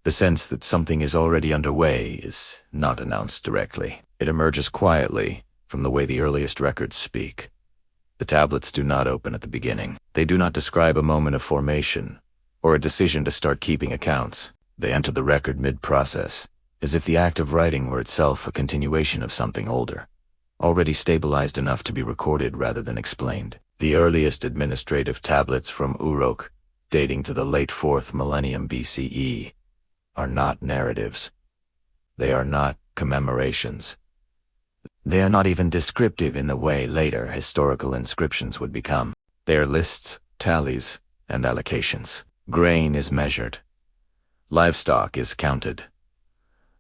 The sense that something is already underway is not announced directly. It emerges quietly from the way the earliest records speak. The tablets do not open at the beginning. They do not describe a moment of formation or a decision to start keeping accounts. They enter the record mid-process, as if the act of writing were itself a continuation of something older, already stabilized enough to be recorded rather than explained. The earliest administrative tablets from Uruk, dating to the late 4th millennium BCE, are not narratives. They are not commemorations. They are not even descriptive in the way later historical inscriptions would become. They are lists, tallies, and allocations. Grain is measured. Livestock is counted.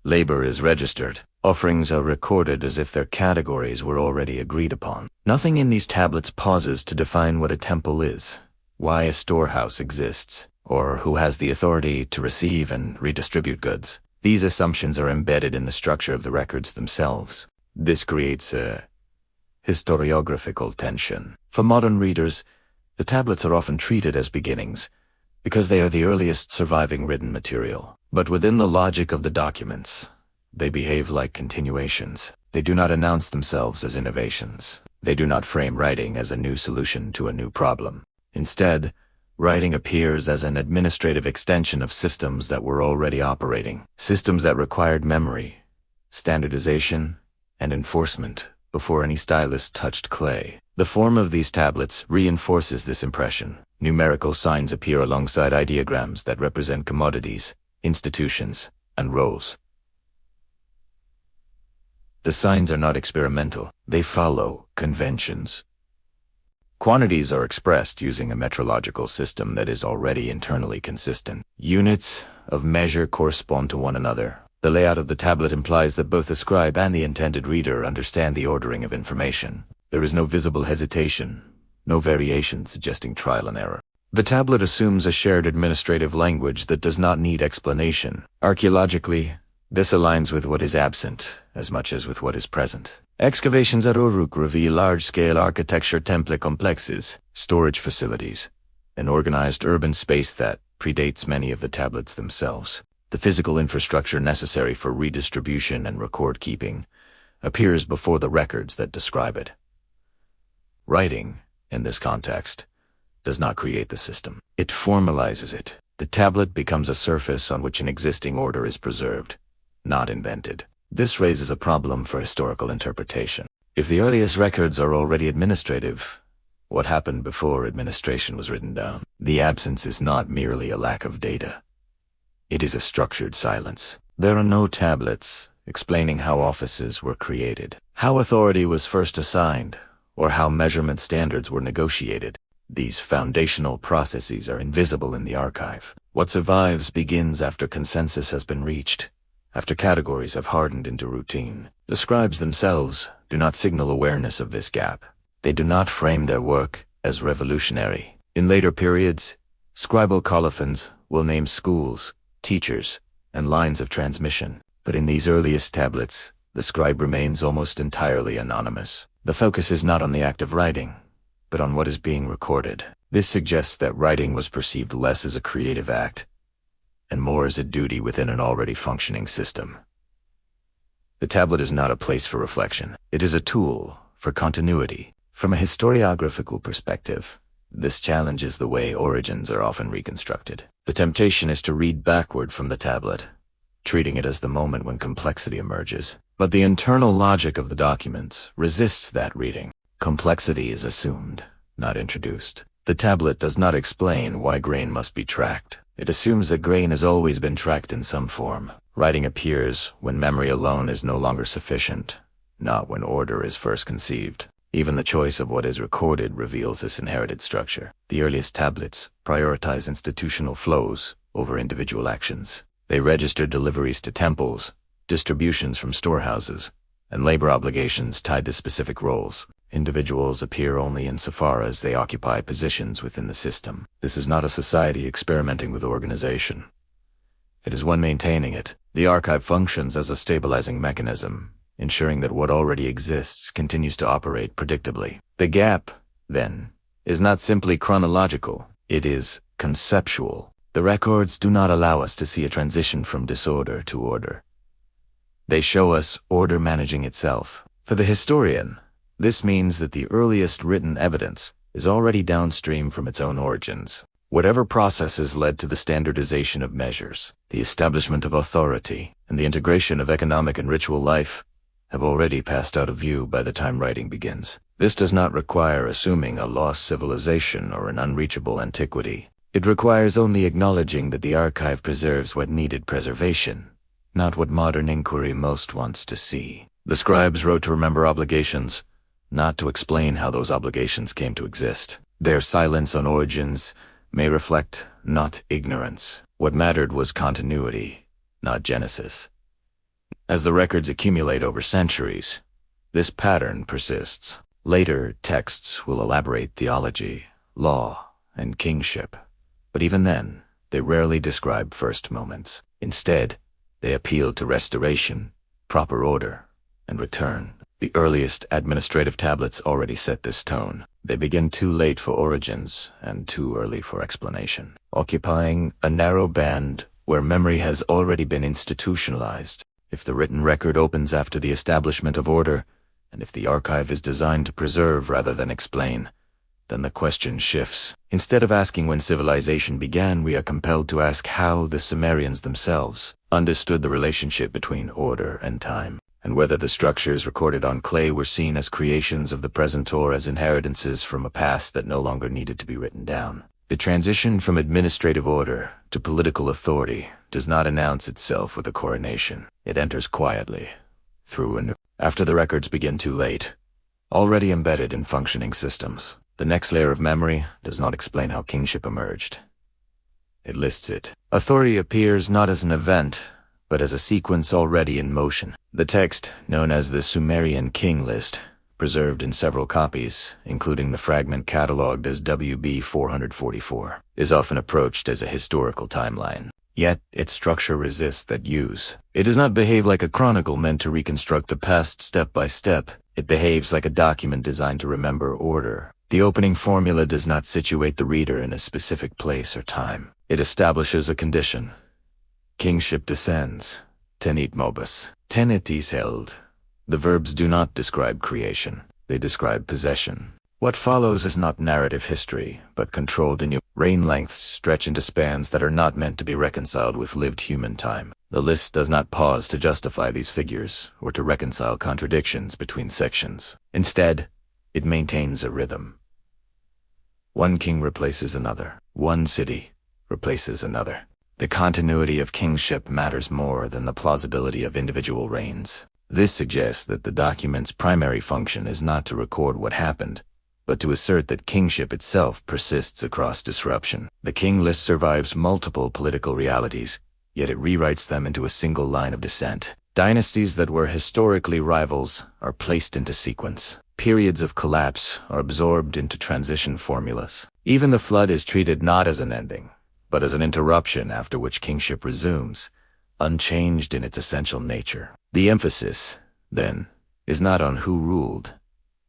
Labor is registered. Offerings are recorded as if their categories were already agreed upon. Nothing in these tablets pauses to define what a temple is, why a storehouse exists, or who has the authority to receive and redistribute goods. These assumptions are embedded in the structure of the records themselves. This creates a historiographical tension. For modern readers, the tablets are often treated as beginnings, because they are the earliest surviving written material. But within the logic of the documents, they behave like continuations. They do not announce themselves as innovations. They do not frame writing as a new solution to a new problem. Instead, writing appears as an administrative extension of systems that were already operating, systems that required memory, standardization, and enforcement before any stylist touched clay. The form of these tablets reinforces this impression. Numerical signs appear alongside ideograms that represent commodities, institutions, and roles. The signs are not experimental. They follow conventions. Quantities are expressed using a metrological system that is already internally consistent. Units of measure correspond to one another. The layout of the tablet implies that both the scribe and the intended reader understand the ordering of information. There is no visible hesitation, no variation suggesting trial and error. The tablet assumes a shared administrative language that does not need explanation. Archaeologically, this aligns with what is absent as much as with what is present. Excavations at Uruk reveal large-scale architecture template complexes, storage facilities, an organized urban space that predates many of the tablets themselves. The physical infrastructure necessary for redistribution and record-keeping appears before the records that describe it. Writing, in this context, does not create the system. It formalizes it. The tablet becomes a surface on which an existing order is preserved, not invented. This raises a problem for historical interpretation. If the earliest records are already administrative, what happened before administration was written down? The absence is not merely a lack of data. It is a structured silence. There are no tablets explaining how offices were created, how authority was first assigned, or how measurement standards were negotiated. These foundational processes are invisible in the archive. What survives begins after consensus has been reached, after categories have hardened into routine. The scribes themselves do not signal awareness of this gap. They do not frame their work as revolutionary. In later periods, scribal colophons will name schools, teachers, and lines of transmission. But in these earliest tablets, the scribe remains almost entirely anonymous. The focus is not on the act of writing, but on what is being recorded. This suggests that writing was perceived less as a creative act, and more as a duty within an already functioning system. The tablet is not a place for reflection. It is a tool for continuity. From a historiographical perspective, this challenges the way origins are often reconstructed. The temptation is to read backward from the tablet, treating it as the moment when complexity emerges. But the internal logic of the documents resists that reading. Complexity is assumed, not introduced. The tablet does not explain why grain must be tracked. It assumes that grain has always been tracked in some form. Writing appears when memory alone is no longer sufficient, not when order is first conceived. Even the choice of what is recorded reveals this inherited structure. The earliest tablets prioritize institutional flows over individual actions. They register deliveries to temples, distributions from storehouses, and labor obligations tied to specific roles. Individuals appear only insofar as they occupy positions within the system. This is not a society experimenting with organization. It is one maintaining it. The archive functions as a stabilizing mechanism, ensuring that what already exists continues to operate predictably. The gap, then, is not simply chronological. It is conceptual. The records do not allow us to see a transition from disorder to order. They show us order managing itself. For the historian, this means that the earliest written evidence is already downstream from its own origins. Whatever processes led to the standardization of measures, the establishment of authority, and the integration of economic and ritual life have already passed out of view by the time writing begins. This does not require assuming a lost civilization or an unreachable antiquity. It requires only acknowledging that the archive preserves what needed preservation, not what modern inquiry most wants to see. The scribes wrote to remember obligations, not to explain how those obligations came to exist. Their silence on origins may reflect not ignorance. What mattered was continuity, not genesis. As the records accumulate over centuries, this pattern persists. Later texts will elaborate theology, law, and kingship, but even then, they rarely describe first moments. Instead, they appeal to restoration, proper order, and return. The earliest administrative tablets already set this tone. They begin too late for origins and too early for explanation, occupying a narrow band where memory has already been institutionalized. If the written record opens after the establishment of order, and if the archive is designed to preserve rather than explain, then the question shifts. Instead of asking when civilization began, we are compelled to ask how the Sumerians themselves understood the relationship between order and time, and whether the structures recorded on clay were seen as creations of the present or as inheritances from a past that no longer needed to be written down. The transition from administrative order to political authority does not announce itself with a coronation. It enters quietly, through and after the records begin too late, already embedded in functioning systems. The next layer of memory does not explain how kingship emerged. It lists it. Authority appears not as an event, but as a sequence already in motion. The text, known as the Sumerian King List, preserved in several copies, including the fragment catalogued as WB 444, is often approached as a historical timeline. Yet, its structure resists that use. It does not behave like a chronicle meant to reconstruct the past step by step. It behaves like a document designed to remember order. The opening formula does not situate the reader in a specific place or time. It establishes a condition. Kingship descends. Tenit mobus. Tenet is held. The verbs do not describe creation. They describe possession. What follows is not narrative history, but controlled in reign lengths stretch into spans that are not meant to be reconciled with lived human time. The list does not pause to justify these figures or to reconcile contradictions between sections. Instead, it maintains a rhythm. One king replaces another. One city replaces another. The continuity of kingship matters more than the plausibility of individual reigns. This suggests that the document's primary function is not to record what happened, but to assert that kingship itself persists across disruption. The king list survives multiple political realities, yet it rewrites them into a single line of descent. Dynasties that were historically rivals are placed into sequence. Periods of collapse are absorbed into transition formulas. Even the flood is treated not as an ending, but as an interruption after which kingship resumes, unchanged in its essential nature. The emphasis, then, is not on who ruled,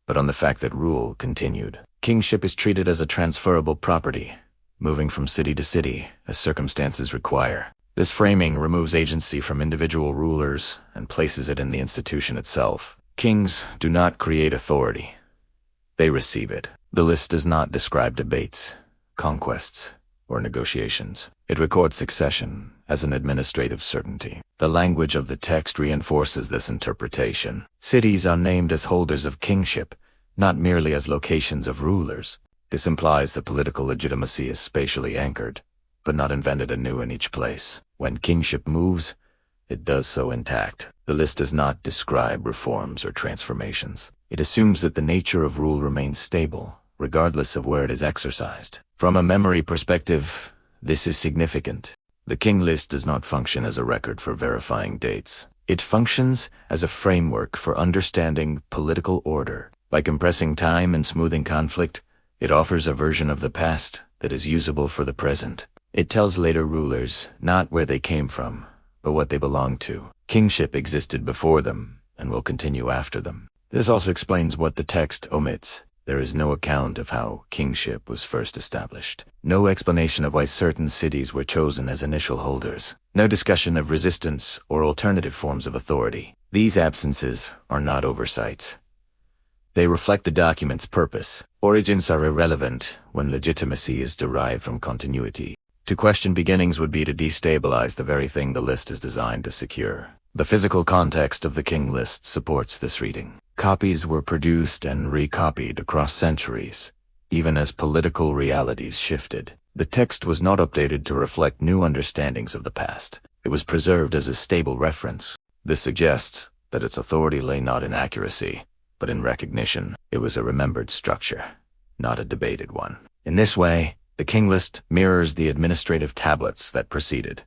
but on the fact that rule continued. Kingship is treated as a transferable property, moving from city to city as circumstances require. This framing removes agency from individual rulers and places it in the institution itself. Kings do not create authority. They receive it. The list does not describe debates, conquests, or negotiations. It records succession as an administrative certainty. The language of the text reinforces this interpretation. Cities are named as holders of kingship, not merely as locations of rulers. This implies that political legitimacy is spatially anchored, but not invented anew in each place. When kingship moves, it does so intact. The list does not describe reforms or transformations. It assumes that the nature of rule remains stable, regardless of where it is exercised. From a memory perspective, this is significant. The king list does not function as a record for verifying dates. It functions as a framework for understanding political order. By compressing time and smoothing conflict, it offers a version of the past that is usable for the present. It tells later rulers not where they came from, but what they belong to. Kingship existed before them and will continue after them. This also explains what the text omits. There is no account of how kingship was first established. No explanation of why certain cities were chosen as initial holders. No discussion of resistance or alternative forms of authority. These absences are not oversights. They reflect the document's purpose. Origins are irrelevant when legitimacy is derived from continuity. To question beginnings would be to destabilize the very thing the list is designed to secure. The physical context of the king list supports this reading. Copies were produced and recopied across centuries, even as political realities shifted. The text was not updated to reflect new understandings of the past. It was preserved as a stable reference. This suggests that its authority lay not in accuracy, but in recognition. It was a remembered structure, not a debated one. In this way, the king list mirrors the administrative tablets that preceded.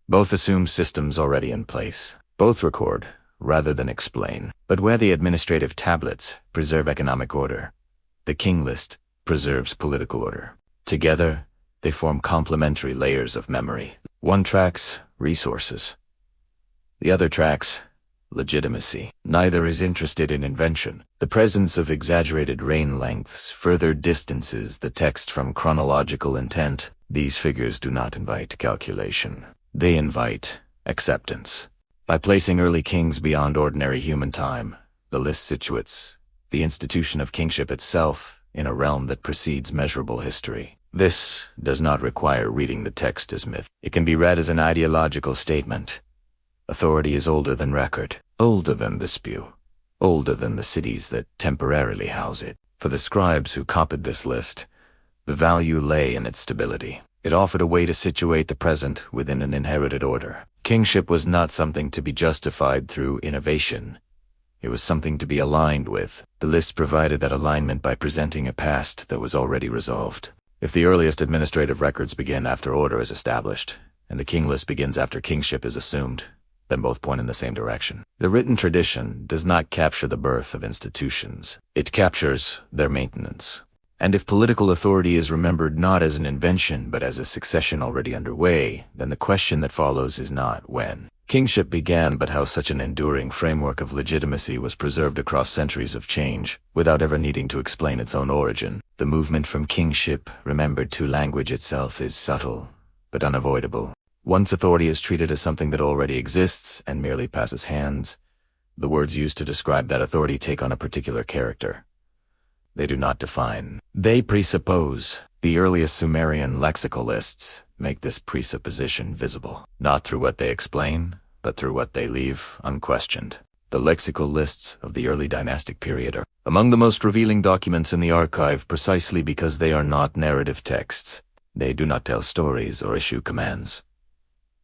Both assume systems already in place. Both record, rather than explain. But where the administrative tablets preserve economic order, the king list preserves political order. Together, they form complementary layers of memory. One tracks resources. The other tracks legitimacy. Neither is interested in invention. The presence of exaggerated reign lengths further distances the text from chronological intent. These figures do not invite calculation. They invite acceptance. By placing early kings beyond ordinary human time, the list situates the institution of kingship itself in a realm that precedes measurable history. This does not require reading the text as myth. It can be read as an ideological statement. Authority is older than record, older than the spew, older than the cities that temporarily house it. For the scribes who copied this list, the value lay in its stability. It offered a way to situate the present within an inherited order. Kingship was not something to be justified through innovation. It was something to be aligned with. The list provided that alignment by presenting a past that was already resolved. If the earliest administrative records begin after order is established, and the king list begins after kingship is assumed, then both point in the same direction. The written tradition does not capture the birth of institutions. It captures their maintenance. And if political authority is remembered not as an invention but as a succession already underway, then the question that follows is not when kingship began but how such an enduring framework of legitimacy was preserved across centuries of change, without ever needing to explain its own origin. The movement from kingship remembered to language itself is subtle, but unavoidable. Once authority is treated as something that already exists and merely passes hands, the words used to describe that authority take on a particular character. They do not define. They presuppose. The earliest Sumerian lexical lists make this presupposition visible, not through what they explain, but through what they leave unquestioned. The lexical lists of the early dynastic period are among the most revealing documents in the archive precisely because they are not narrative texts. They do not tell stories or issue commands.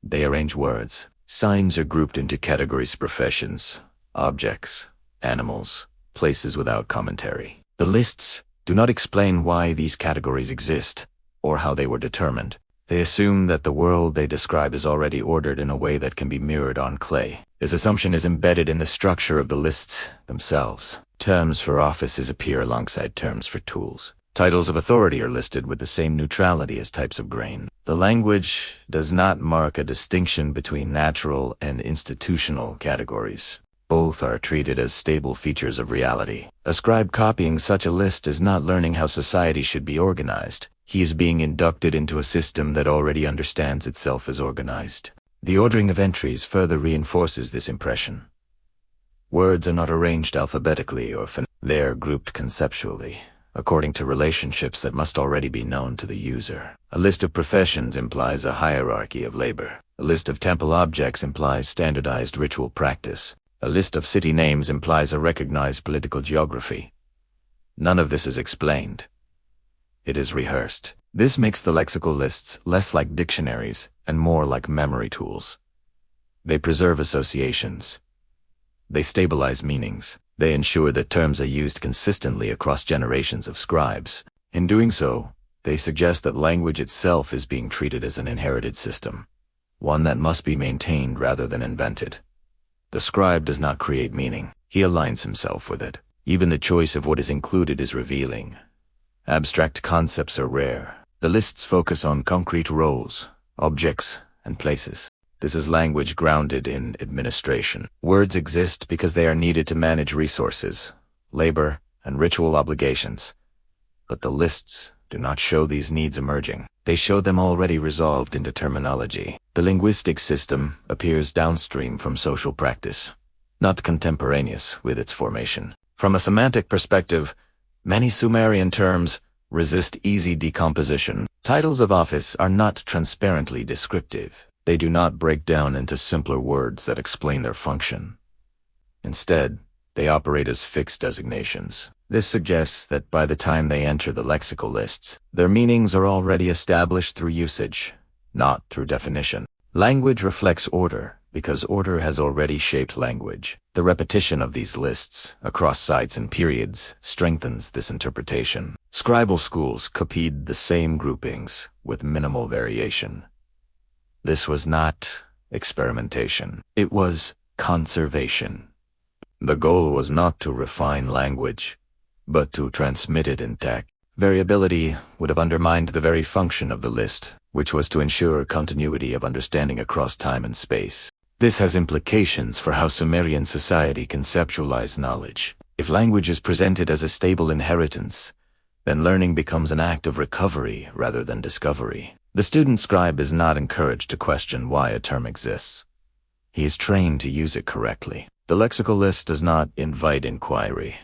They arrange words. Signs are grouped into categories: professions, objects, animals, places without commentary. The lists do not explain why these categories exist or how they were determined. They assume that the world they describe is already ordered in a way that can be mirrored on clay. This assumption is embedded in the structure of the lists themselves. Terms for offices appear alongside terms for tools. Titles of authority are listed with the same neutrality as types of grain. The language does not mark a distinction between natural and institutional categories. Both are treated as stable features of reality. A scribe copying such a list is not learning how society should be organized. He is being inducted into a system that already understands itself as organized. The ordering of entries further reinforces this impression. Words are not arranged alphabetically or they are grouped conceptually, according to relationships that must already be known to the user. A list of professions implies a hierarchy of labor. A list of temple objects implies standardized ritual practice. A list of city names implies a recognized political geography. None of this is explained. It is rehearsed. This makes the lexical lists less like dictionaries and more like memory tools. They preserve associations. They stabilize meanings. They ensure that terms are used consistently across generations of scribes. In doing so, they suggest that language itself is being treated as an inherited system, one that must be maintained rather than invented. The scribe does not create meaning. He aligns himself with it. Even the choice of what is included is revealing. Abstract concepts are rare. The lists focus on concrete roles, objects, and places. This is language grounded in administration. Words exist because they are needed to manage resources, labor, and ritual obligations. But the lists do not show these needs emerging. They show them already resolved into terminology. The linguistic system appears downstream from social practice, not contemporaneous with its formation. From a semantic perspective, many Sumerian terms resist easy decomposition. Titles of office are not transparently descriptive. They do not break down into simpler words that explain their function. Instead, they operate as fixed designations. This suggests that by the time they enter the lexical lists, their meanings are already established through usage, not through definition. Language reflects order, because order has already shaped language. The repetition of these lists across sites and periods strengthens this interpretation. Scribal schools copied the same groupings with minimal variation. This was not experimentation. It was conservation. The goal was not to refine language, but to transmit it intact. Variability would have undermined the very function of the list, which was to ensure continuity of understanding across time and space. This has implications for how Sumerian society conceptualized knowledge. If language is presented as a stable inheritance, then learning becomes an act of recovery rather than discovery. The student scribe is not encouraged to question why a term exists. He is trained to use it correctly. The lexical list does not invite inquiry.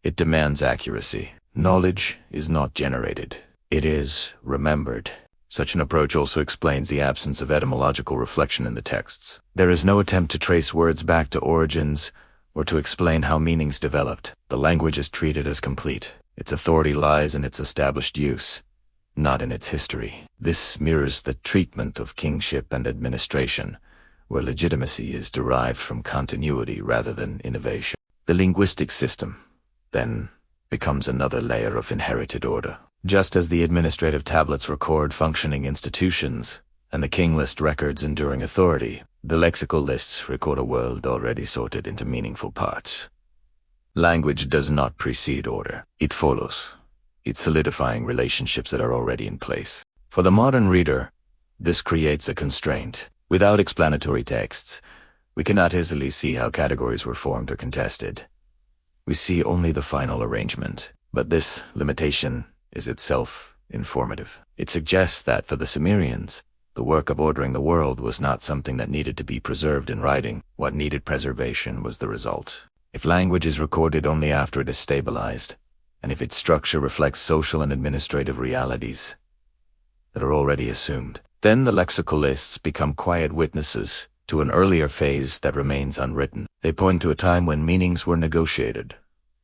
It demands accuracy. Knowledge is not generated. It is remembered. Such an approach also explains the absence of etymological reflection in the texts. There is no attempt to trace words back to origins or to explain how meanings developed. The language is treated as complete. Its authority lies in its established use, not in its history. This mirrors the treatment of kingship and administration, where legitimacy is derived from continuity rather than innovation. The linguistic system, then, becomes another layer of inherited order. Just as the administrative tablets record functioning institutions, and the king list records enduring authority, the lexical lists record a world already sorted into meaningful parts. Language does not precede order. It follows, it solidifying relationships that are already in place. For the modern reader, this creates a constraint. Without explanatory texts, we cannot easily see how categories were formed or contested. We see only the final arrangement, but this limitation is itself informative. It suggests that for the Sumerians, the work of ordering the world was not something that needed to be preserved in writing. What needed preservation was the result. If language is recorded only after it is stabilized, and if its structure reflects social and administrative realities that are already assumed, then the lexical lists become quiet witnesses to an earlier phase that remains unwritten. They point to a time when meanings were negotiated,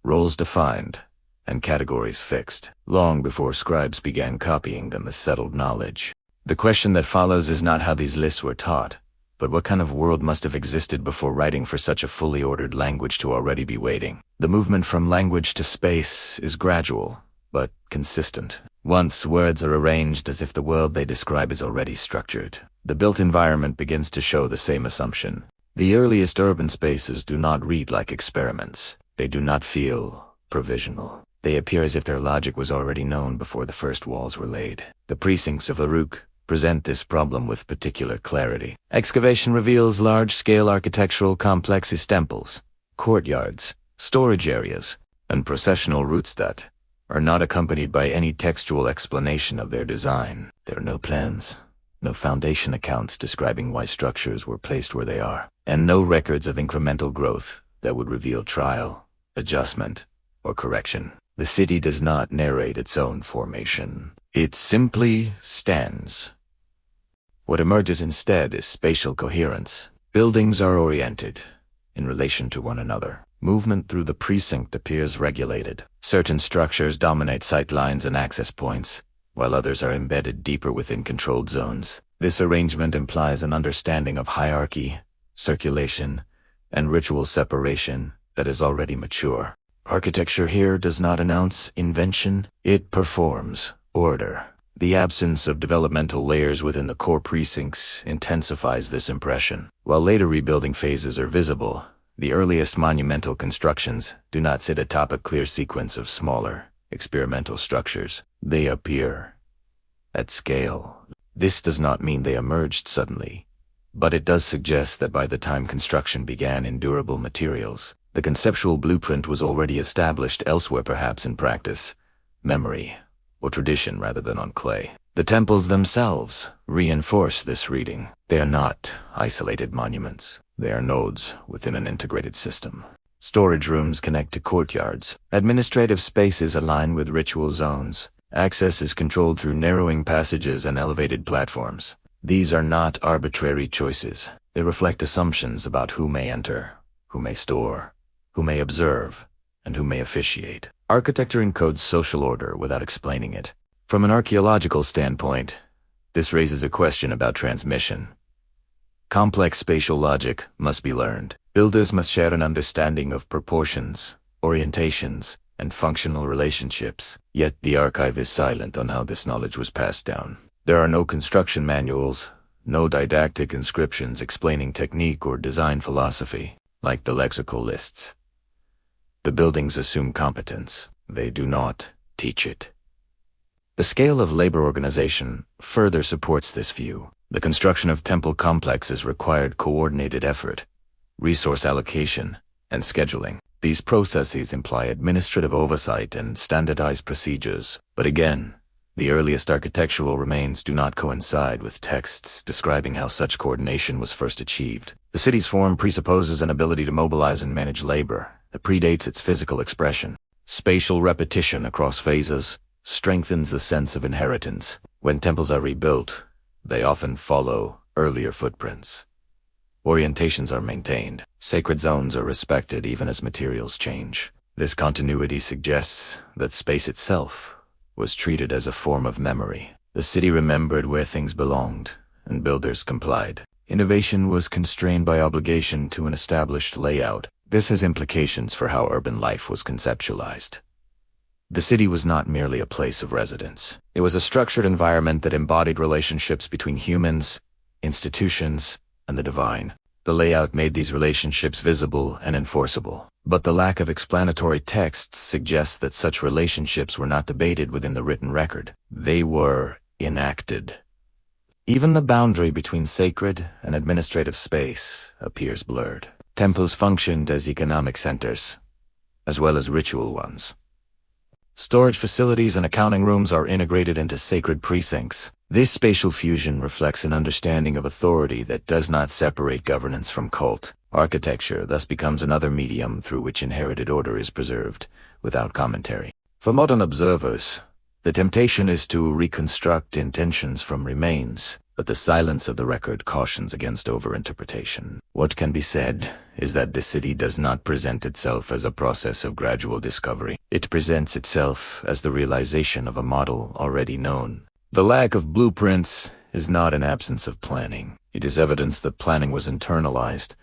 roles defined, and categories fixed, long before scribes began copying them as settled knowledge. The question that follows is not how these lists were taught, but what kind of world must have existed before writing for such a fully ordered language to already be waiting. The movement from language to space is gradual, but consistent. Once words are arranged as if the world they describe is already structured, the built environment begins to show the same assumption. The earliest urban spaces do not read like experiments. They do not feel provisional. They appear as if their logic was already known before the first walls were laid. The precincts of Uruk present this problem with particular clarity. Excavation reveals large-scale architectural complexes, temples, courtyards, storage areas, and processional routes that are not accompanied by any textual explanation of their design. There are no plans, no foundation accounts describing why structures were placed where they are, and no records of incremental growth that would reveal trial, adjustment, or correction. The city does not narrate its own formation. It simply stands. What emerges instead is spatial coherence. Buildings are oriented in relation to one another. Movement through the precinct appears regulated. Certain structures dominate sight lines and access points, while others are embedded deeper within controlled zones. This arrangement implies an understanding of hierarchy, circulation, and ritual separation that is already mature. Architecture here does not announce invention, it performs order. The absence of developmental layers within the core precincts intensifies this impression. While later rebuilding phases are visible, the earliest monumental constructions do not sit atop a clear sequence of smaller, experimental structures. They appear at scale. This does not mean they emerged suddenly, but it does suggest that by the time construction began in durable materials, The conceptual blueprint was already established elsewhere, perhaps in practice, memory, or tradition rather than on clay. The temples themselves reinforce this reading. They are not isolated monuments. They are nodes within an integrated system. Storage rooms connect to courtyards. Administrative spaces align with ritual zones. Access is controlled through narrowing passages and elevated platforms. These are not arbitrary choices. They reflect assumptions about who may enter, who may store, who may observe, and who may officiate. Architecture encodes social order without explaining it. From an archaeological standpoint, this raises a question about transmission. Complex spatial logic must be learned. Builders must share an understanding of proportions, orientations, and functional relationships. Yet the archive is silent on how this knowledge was passed down. There are no construction manuals, no didactic inscriptions explaining technique or design philosophy, like the lexical lists. The buildings assume competence. They do not teach it. The scale of labor organization further supports this view. The construction of temple complexes required coordinated effort, resource allocation, and scheduling. These processes imply administrative oversight and standardized procedures. But again, the earliest architectural remains do not coincide with texts describing how such coordination was first achieved. The city's form presupposes an ability to mobilize and manage labor that predates its physical expression. Spatial repetition across phases strengthens the sense of inheritance. When temples are rebuilt, they often follow earlier footprints. Orientations are maintained. Sacred zones are respected even as materials change. This continuity suggests that space itself was treated as a form of memory. The city remembered where things belonged, and builders complied. Innovation was constrained by obligation to an established layout. This has implications for how urban life was conceptualized. The city was not merely a place of residence. It was a structured environment that embodied relationships between humans, institutions, and the divine. The layout made these relationships visible and enforceable. But the lack of explanatory texts suggests that such relationships were not debated within the written record. They were enacted. Even the boundary between sacred and administrative space appears blurred. Temples functioned as economic centers, as well as ritual ones. Storage facilities and accounting rooms are integrated into sacred precincts. This spatial fusion reflects an understanding of authority that does not separate governance from cult. Architecture thus becomes another medium through which inherited order is preserved, without commentary. For modern observers, the temptation is to reconstruct intentions from remains, but the silence of the record cautions against overinterpretation. What can be said is that the city does not present itself as a process of gradual discovery. It presents itself as the realization of a model already known. The lack of blueprints is not an absence of planning. It is evidence that planning was internalized,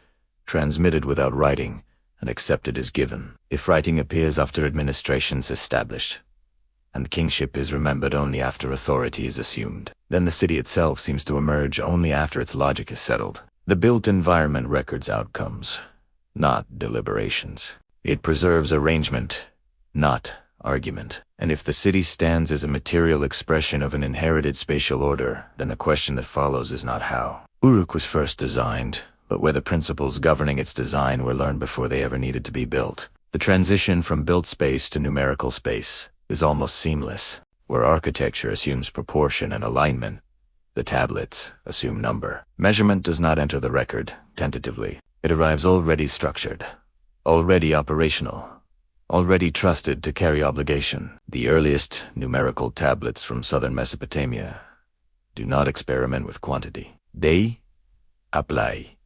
transmitted without writing, and accepted as given. If writing appears after administration's established, and kingship is remembered only after authority is assumed, then the city itself seems to emerge only after its logic is settled. The built environment records outcomes, not deliberations. It preserves arrangement, not argument. And if the city stands as a material expression of an inherited spatial order, then the question that follows is not how. Uruk was first designed, but where the principles governing its design were learned before they ever needed to be built. The transition from built space to numerical space is almost seamless. Where architecture assumes proportion and alignment, the tablets assume number. Measurement does not enter the record tentatively. It arrives already structured, already operational, already trusted to carry obligation. The earliest numerical tablets from southern Mesopotamia do not experiment with quantity. They apply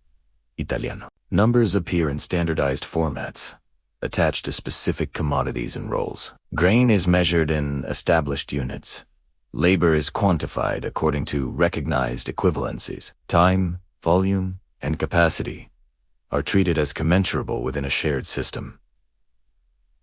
Italiano. Numbers appear in standardized formats, attached to specific commodities and roles. Grain is measured in established units. Labor is quantified according to recognized equivalencies. Time, volume, and capacity are treated as commensurable within a shared system.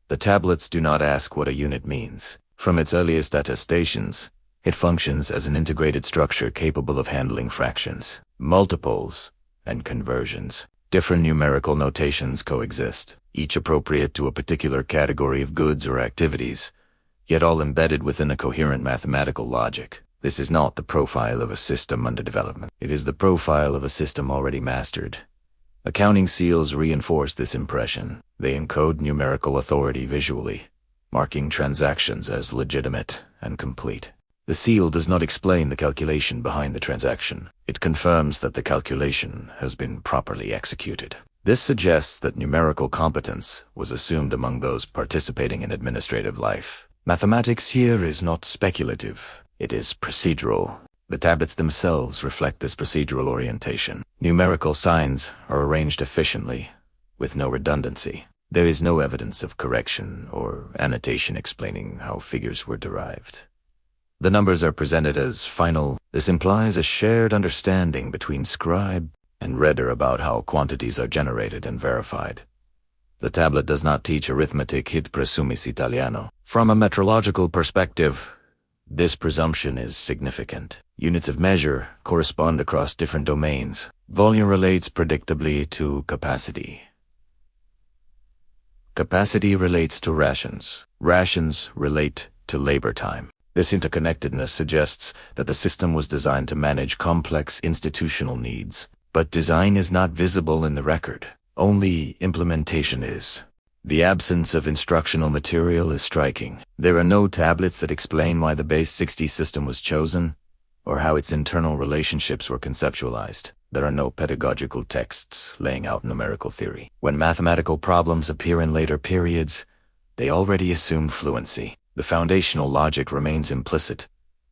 The tablets do not ask what a unit means. From its earliest attestations, it functions as an integrated structure capable of handling fractions, multiples, and conversions. Different numerical notations coexist, each appropriate to a particular category of goods or activities, yet all embedded within a coherent mathematical logic. This is not the profile of a system under development. It is the profile of a system already mastered, Accounting seals reinforce this impression. They encode numerical authority visually, marking transactions as legitimate and complete. The seal does not explain the calculation behind the transaction. It confirms that the calculation has been properly executed. This suggests that numerical competence was assumed among those participating in administrative life. Mathematics here is not speculative. It is procedural. The tablets themselves reflect this procedural orientation. Numerical signs are arranged efficiently, with no redundancy. There is no evidence of correction or annotation explaining how figures were derived. The numbers are presented as final. This implies a shared understanding between scribe and reader about how quantities are generated and verified. The tablet does not teach arithmetic hit presumis italiano. From a metrological perspective, this presumption is significant. Units of measure correspond across different domains. Volume relates predictably to capacity. Capacity relates to rations. Rations relate to labor time. This interconnectedness suggests that the system was designed to manage complex institutional needs. But design is not visible in the record. Only implementation is. The absence of instructional material is striking. There are no tablets that explain why the base 60 system was chosen, or how its internal relationships were conceptualized. There are no pedagogical texts laying out numerical theory. When mathematical problems appear in later periods, they already assume fluency. The foundational logic remains implicit,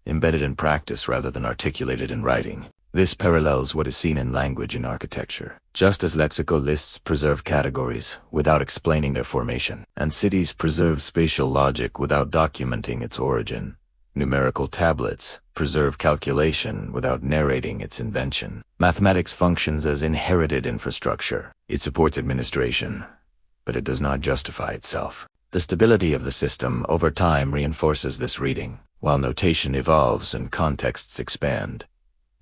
embedded in practice rather than articulated in writing. This parallels what is seen in language and architecture. Just as lexical lists preserve categories without explaining their formation, and cities preserve spatial logic without documenting its origin, numerical tablets preserve calculation without narrating its invention. Mathematics functions as inherited infrastructure. It supports administration, but it does not justify itself. The stability of the system over time reinforces this reading. While notation evolves and contexts expand,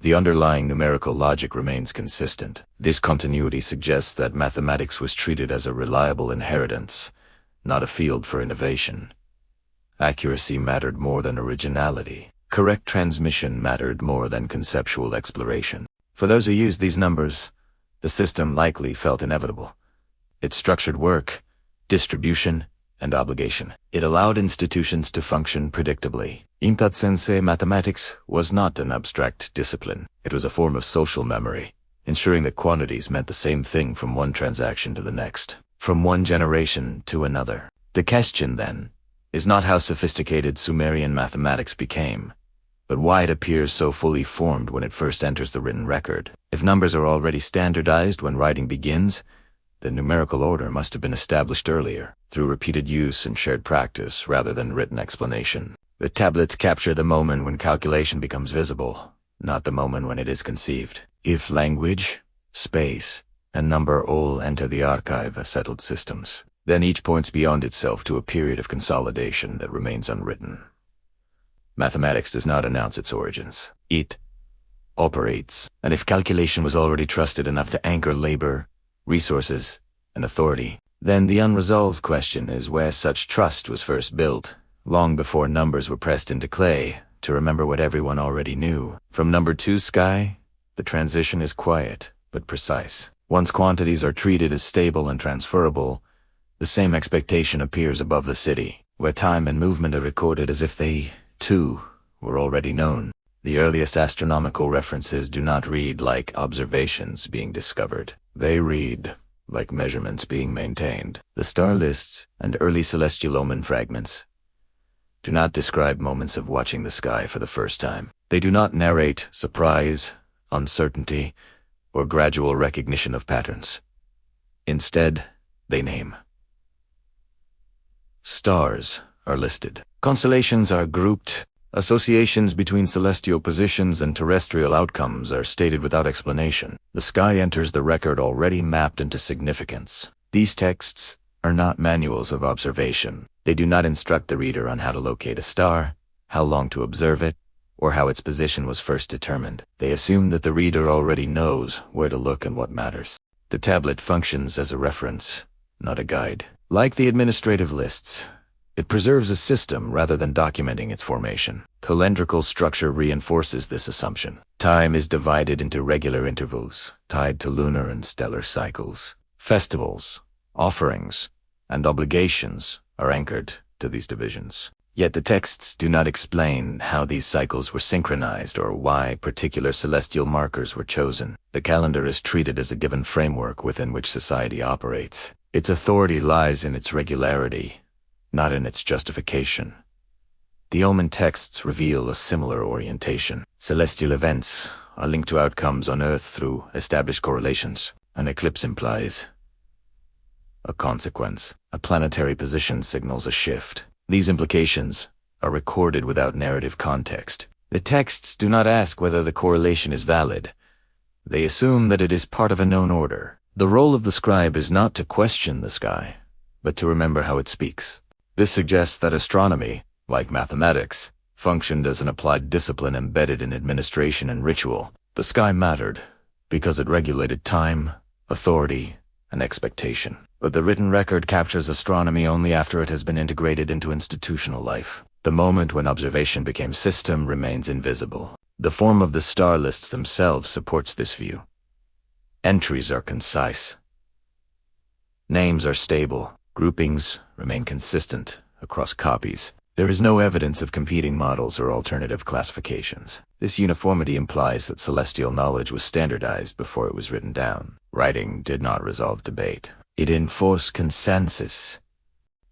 the underlying numerical logic remains consistent. This continuity suggests that mathematics was treated as a reliable inheritance, not a field for innovation. Accuracy mattered more than originality. Correct transmission mattered more than conceptual exploration. For those who used these numbers, the system likely felt inevitable. It structured work, distribution, and obligation. It allowed institutions to function predictably. In that sense, mathematics was not an abstract discipline. It was a form of social memory, ensuring that quantities meant the same thing from one transaction to the next, from one generation to another. The question, then, is not how sophisticated Sumerian mathematics became, but why it appears so fully formed when it first enters the written record. If numbers are already standardized when writing begins, the numerical order must have been established earlier, through repeated use and shared practice rather than written explanation. The tablets capture the moment when calculation becomes visible, not the moment when it is conceived. If language, space, and number all enter the archive as settled systems, then each points beyond itself to a period of consolidation that remains unwritten. Mathematics does not announce its origins. It operates, and if calculation was already trusted enough to anchor labor, resources, and authority, then the unresolved question is where such trust was first built, long before numbers were pressed into clay to remember what everyone already knew. From number 2 sky, the transition is quiet but precise. Once quantities are treated as stable and transferable, the same expectation appears above the city, where time and movement are recorded as if they, too, were already known. The earliest astronomical references do not read like observations being discovered. They read like measurements being maintained. The star lists and early celestial omen fragments do not describe moments of watching the sky for the first time. They do not narrate surprise, uncertainty, or gradual recognition of patterns. Instead, they name. Stars are listed. Constellations are grouped. Associations between celestial positions and terrestrial outcomes are stated without explanation. The sky enters the record already mapped into significance. These texts are not manuals of observation. They do not instruct the reader on how to locate a star, how long to observe it, or how its position was first determined. They assume that the reader already knows where to look and what matters. The tablet functions as a reference, not a guide. Like the administrative lists, It preserves a system rather than documenting its formation. Calendrical structure reinforces this assumption. Time is divided into regular intervals, tied to lunar and stellar cycles. Festivals, offerings, and obligations are anchored to these divisions. Yet the texts do not explain how these cycles were synchronized or why particular celestial markers were chosen. The calendar is treated as a given framework within which society operates. Its authority lies in its regularity, not in its justification. The omen texts reveal a similar orientation. Celestial events are linked to outcomes on Earth through established correlations. An eclipse implies a consequence. A planetary position signals a shift. These implications are recorded without narrative context. The texts do not ask whether the correlation is valid. They assume that it is part of a known order. The role of the scribe is not to question the sky, but to remember how it speaks. This suggests that astronomy, like mathematics, functioned as an applied discipline embedded in administration and ritual. The sky mattered because it regulated time, authority, and expectation. But the written record captures astronomy only after it has been integrated into institutional life. The moment when observation became system remains invisible. The form of the star lists themselves supports this view. Entries are concise. Names are stable. Groupings remain consistent across copies. There is no evidence of competing models or alternative classifications. This uniformity implies that celestial knowledge was standardized before it was written down. Writing did not resolve debate. It enforced consensus.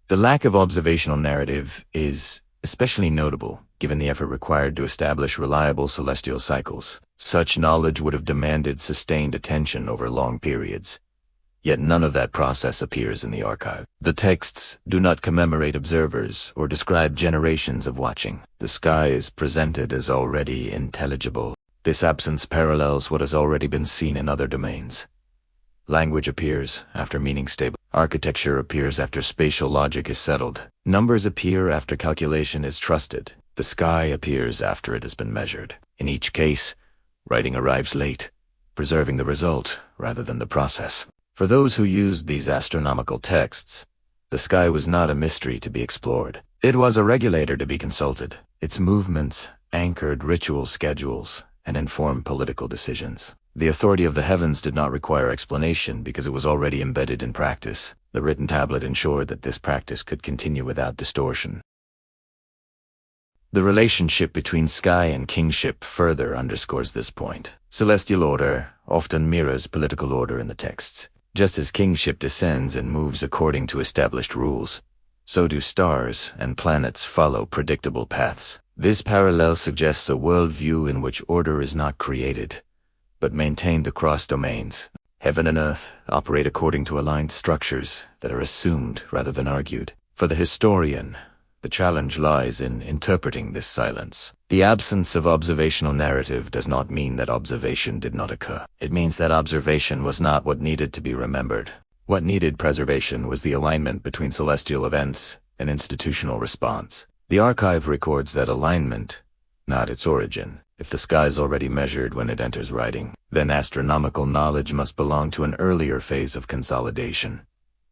The lack of observational narrative is especially notable given the effort required to establish reliable celestial cycles. Such knowledge would have demanded sustained attention over long periods. Yet none of that process appears in the archive. The texts do not commemorate observers or describe generations of watching. The sky is presented as already intelligible. This absence parallels what has already been seen in other domains. Language appears after meaning stable. Architecture appears after spatial logic is settled. Numbers appear after calculation is trusted. The sky appears after it has been measured. In each case, writing arrives late, preserving the result rather than the process. For those who used these astronomical texts, the sky was not a mystery to be explored. It was a regulator to be consulted. Its movements anchored ritual schedules and informed political decisions. The authority of the heavens did not require explanation because it was already embedded in practice. The written tablet ensured that this practice could continue without distortion. The relationship between sky and kingship further underscores this point. Celestial order often mirrors political order in the texts. Just as kingship descends and moves according to established rules, so do stars and planets follow predictable paths. This parallel suggests a worldview in which order is not created, but maintained across domains. Heaven and earth operate according to aligned structures that are assumed rather than argued. For the historian, the challenge lies in interpreting this silence. The absence of observational narrative does not mean that observation did not occur. It means that observation was not what needed to be remembered. What needed preservation was the alignment between celestial events and institutional response. The archive records that alignment, not its origin. If the sky is already measured when it enters writing, then astronomical knowledge must belong to an earlier phase of consolidation,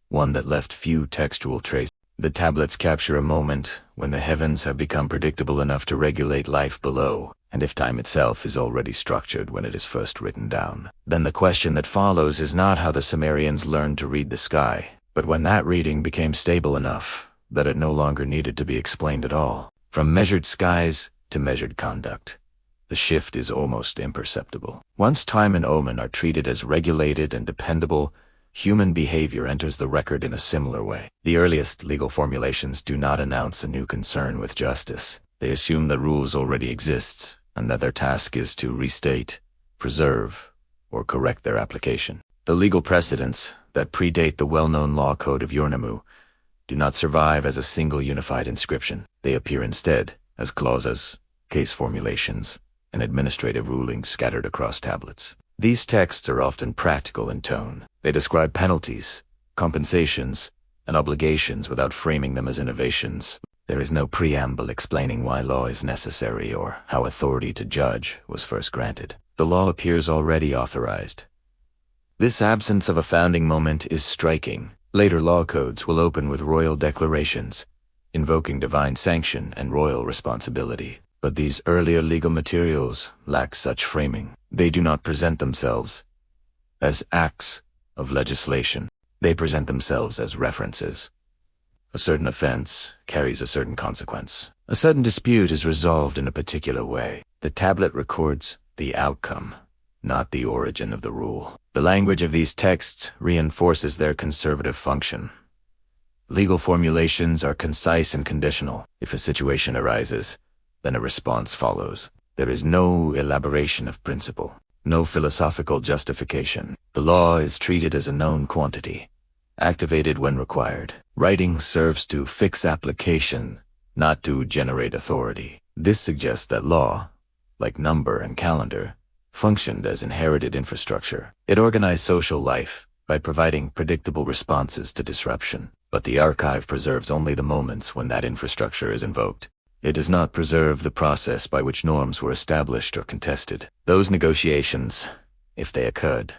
one that left few textual traces. The tablets capture a moment when the heavens have become predictable enough to regulate life below, and if time itself is already structured when it is first written down. Then the question that follows is not how the Sumerians learned to read the sky, but when that reading became stable enough that it no longer needed to be explained at all. From measured skies to measured conduct, the shift is almost imperceptible. Once time and omen are treated as regulated and dependable, human behavior enters the record in a similar way. The earliest legal formulations do not announce a new concern with justice. They assume that rules already exist, and that their task is to restate, preserve, or correct their application. The legal precedents that predate the well-known law code of Yornamu do not survive as a single unified inscription. They appear instead as clauses, case formulations, and administrative rulings scattered across tablets. These texts are often practical in tone. They describe penalties, compensations, and obligations without framing them as innovations. There is no preamble explaining why law is necessary or how authority to judge was first granted. The law appears already authorized. This absence of a founding moment is striking. Later law codes will open with royal declarations, invoking divine sanction and royal responsibility. But these earlier legal materials lack such framing. They do not present themselves as acts of legislation. They present themselves as references. A certain offense carries a certain consequence. A certain dispute is resolved in a particular way. The tablet records the outcome, not the origin of the rule. The language of these texts reinforces their conservative function. Legal formulations are concise and conditional. If a situation arises, then a response follows. There is no elaboration of principle, no philosophical justification. The law is treated as a known quantity, activated when required. Writing serves to fix application, not to generate authority. This suggests that law, like number and calendar, functioned as inherited infrastructure. It organized social life by providing predictable responses to disruption. But the archive preserves only the moments when that infrastructure is invoked. It does not preserve the process by which norms were established or contested. Those negotiations, if they occurred,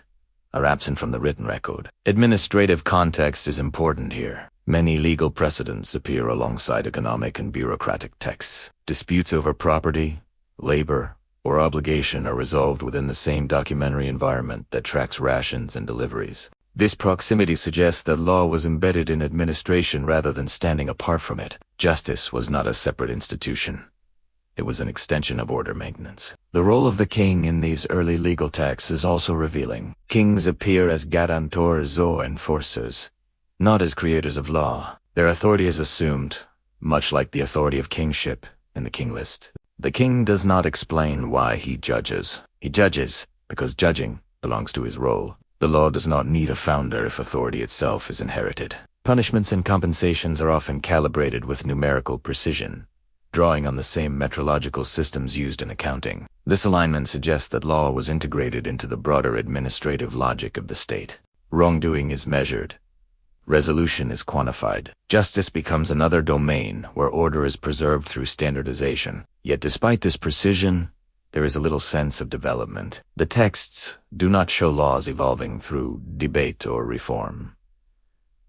are absent from the written record. Administrative context is important here. Many legal precedents appear alongside economic and bureaucratic texts. Disputes over property, labor, or obligation are resolved within the same documentary environment that tracks rations and deliveries. This proximity suggests that law was embedded in administration rather than standing apart from it. Justice was not a separate institution. It was an extension of order maintenance. The role of the king in these early legal texts is also revealing. Kings appear as garantors or enforcers, not as creators of law. Their authority is assumed, much like the authority of kingship in the king list. The king does not explain why he judges. He judges because judging belongs to his role. The law does not need a founder if authority itself is inherited. Punishments and compensations are often calibrated with numerical precision, drawing on the same metrological systems used in accounting. This alignment suggests that law was integrated into the broader administrative logic of the state. Wrongdoing is measured. Resolution is quantified. Justice becomes another domain where order is preserved through standardization. Yet despite this precision, there is a little sense of development. The texts do not show laws evolving through debate or reform.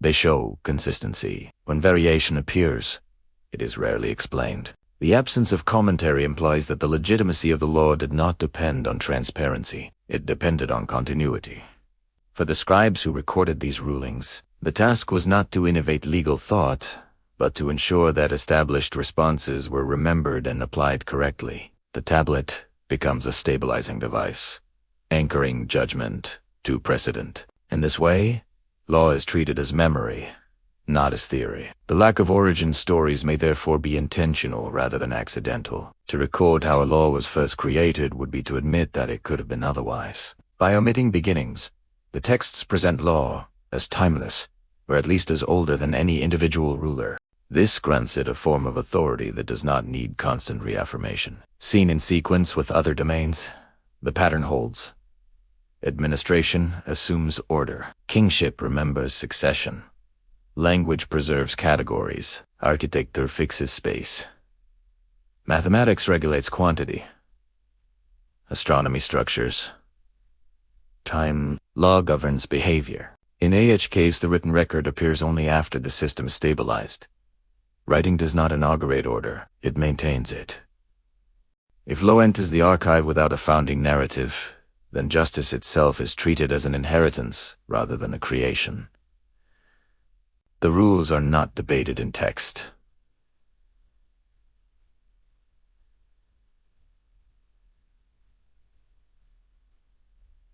They show consistency. When variation appears, it is rarely explained. The absence of commentary implies that the legitimacy of the law did not depend on transparency. It depended on continuity. For the scribes who recorded these rulings, the task was not to innovate legal thought, but to ensure that established responses were remembered and applied correctly. The tablet becomes a stabilizing device, anchoring judgment to precedent. In this way, law is treated as memory, not as theory. The lack of origin stories may therefore be intentional rather than accidental. To record how a law was first created would be to admit that it could have been otherwise. By omitting beginnings, the texts present law as timeless, or at least as older than any individual ruler. This grants it a form of authority that does not need constant reaffirmation. Seen in sequence with other domains, the pattern holds. Administration assumes order. Kingship remembers succession. Language preserves categories. Architecture fixes space. Mathematics regulates quantity. Astronomy structures. Time. Law governs behavior. In AH case, the written record appears only after the system is stabilized. Writing does not inaugurate order, it maintains it. If law enters the archive without a founding narrative, then justice itself is treated as an inheritance rather than a creation. The rules are not debated in text.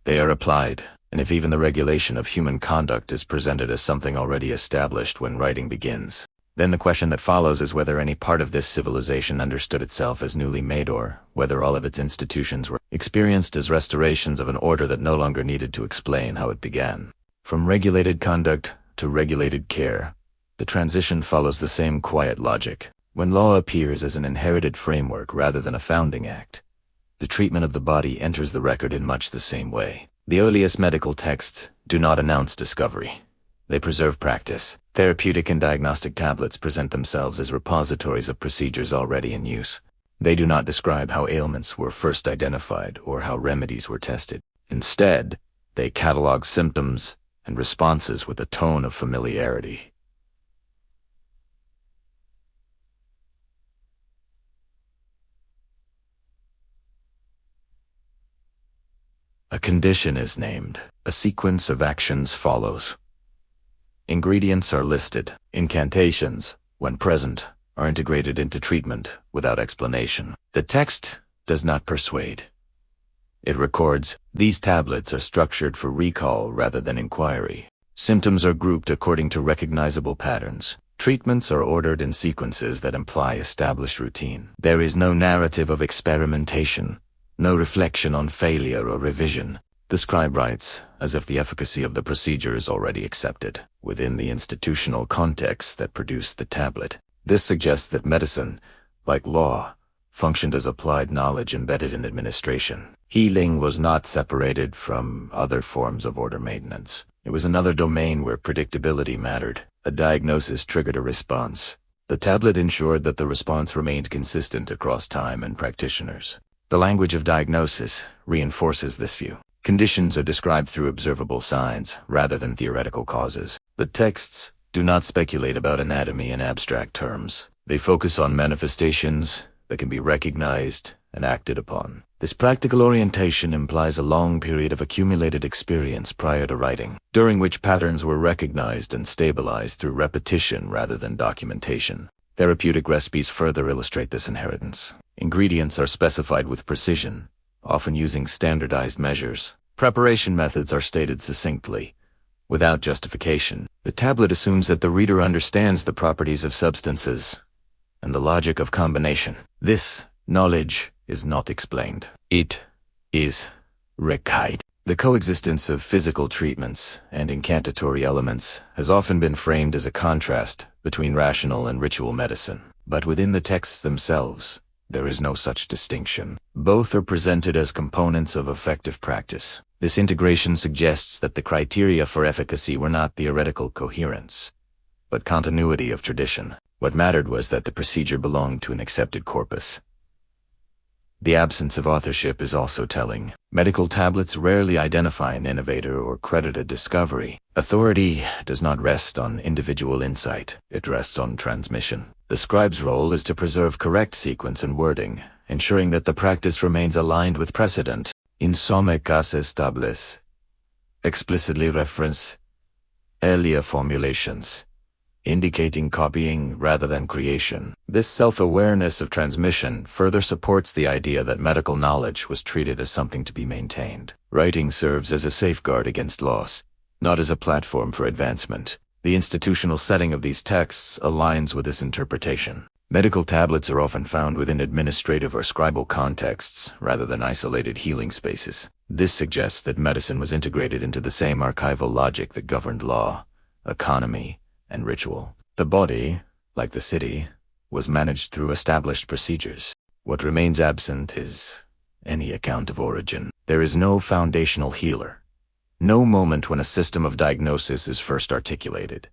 They are applied, and if even the regulation of human conduct is presented as something already established when writing begins, then the question that follows is whether any part of this civilization understood itself as newly made or whether all of its institutions were experienced as restorations of an order that no longer needed to explain how it began. From regulated conduct to regulated care, the transition follows the same quiet logic. When law appears as an inherited framework rather than a founding act, the treatment of the body enters the record in much the same way. The earliest medical texts do not announce discovery. They preserve practice. Therapeutic and diagnostic tablets present themselves as repositories of procedures already in use. They do not describe how ailments were first identified or how remedies were tested. Instead, they catalog symptoms and responses with a tone of familiarity. condition is named. A sequence of actions follows. Ingredients are listed. Incantations, when present, are integrated into treatment without explanation. The text does not persuade. It records. These tablets are structured for recall rather than inquiry. Symptoms are grouped according to recognizable patterns. Treatments are ordered in sequences that imply established routine. There is no narrative of experimentation, no reflection on failure or revision. The scribe writes as if the efficacy of the procedure is already accepted within the institutional context that produced the tablet. This suggests that medicine, like law, functioned as applied knowledge embedded in administration. Healing was not separated from other forms of order maintenance. It was another domain where predictability mattered. A diagnosis triggered a response. The tablet ensured that the response remained consistent across time and practitioners. The language of diagnosis reinforces this view. Conditions are described through observable signs rather than theoretical causes. The texts do not speculate about anatomy in abstract terms. They focus on manifestations that can be recognized and acted upon. This practical orientation implies a long period of accumulated experience prior to writing, during which patterns were recognized and stabilized through repetition rather than documentation. Therapeutic recipes further illustrate this inheritance. Ingredients are specified with precision, often using standardized measures. Preparation methods are stated succinctly, without justification. The tablet assumes that the reader understands the properties of substances and the logic of combination. This knowledge is not explained. It is recite. The coexistence of physical treatments and incantatory elements has often been framed as a contrast between rational and ritual medicine. But within the texts themselves, there is no such distinction. Both are presented as components of effective practice. This integration suggests that the criteria for efficacy were not theoretical coherence, but continuity of tradition. What mattered was that the procedure belonged to an accepted corpus. The absence of authorship is also telling. Medical tablets rarely identify an innovator or credit a discovery. Authority does not rest on individual insight. It rests on transmission. The scribe's role is to preserve correct sequence and wording, ensuring that the practice remains aligned with precedent. In some cases tables explicitly reference earlier formulations, indicating copying rather than creation. This self-awareness of transmission further supports the idea that medical knowledge was treated as something to be maintained. Writing serves as a safeguard against loss, not as a platform for advancement. The institutional setting of these texts aligns with this interpretation. Medical tablets are often found within administrative or scribal contexts rather than isolated healing spaces. This suggests that medicine was integrated into the same archival logic that governed law, economy, and ritual. The body, like the city, was managed through established procedures. What remains absent is any account of origin. There is no foundational healer, no moment when a system of diagnosis is first articulated.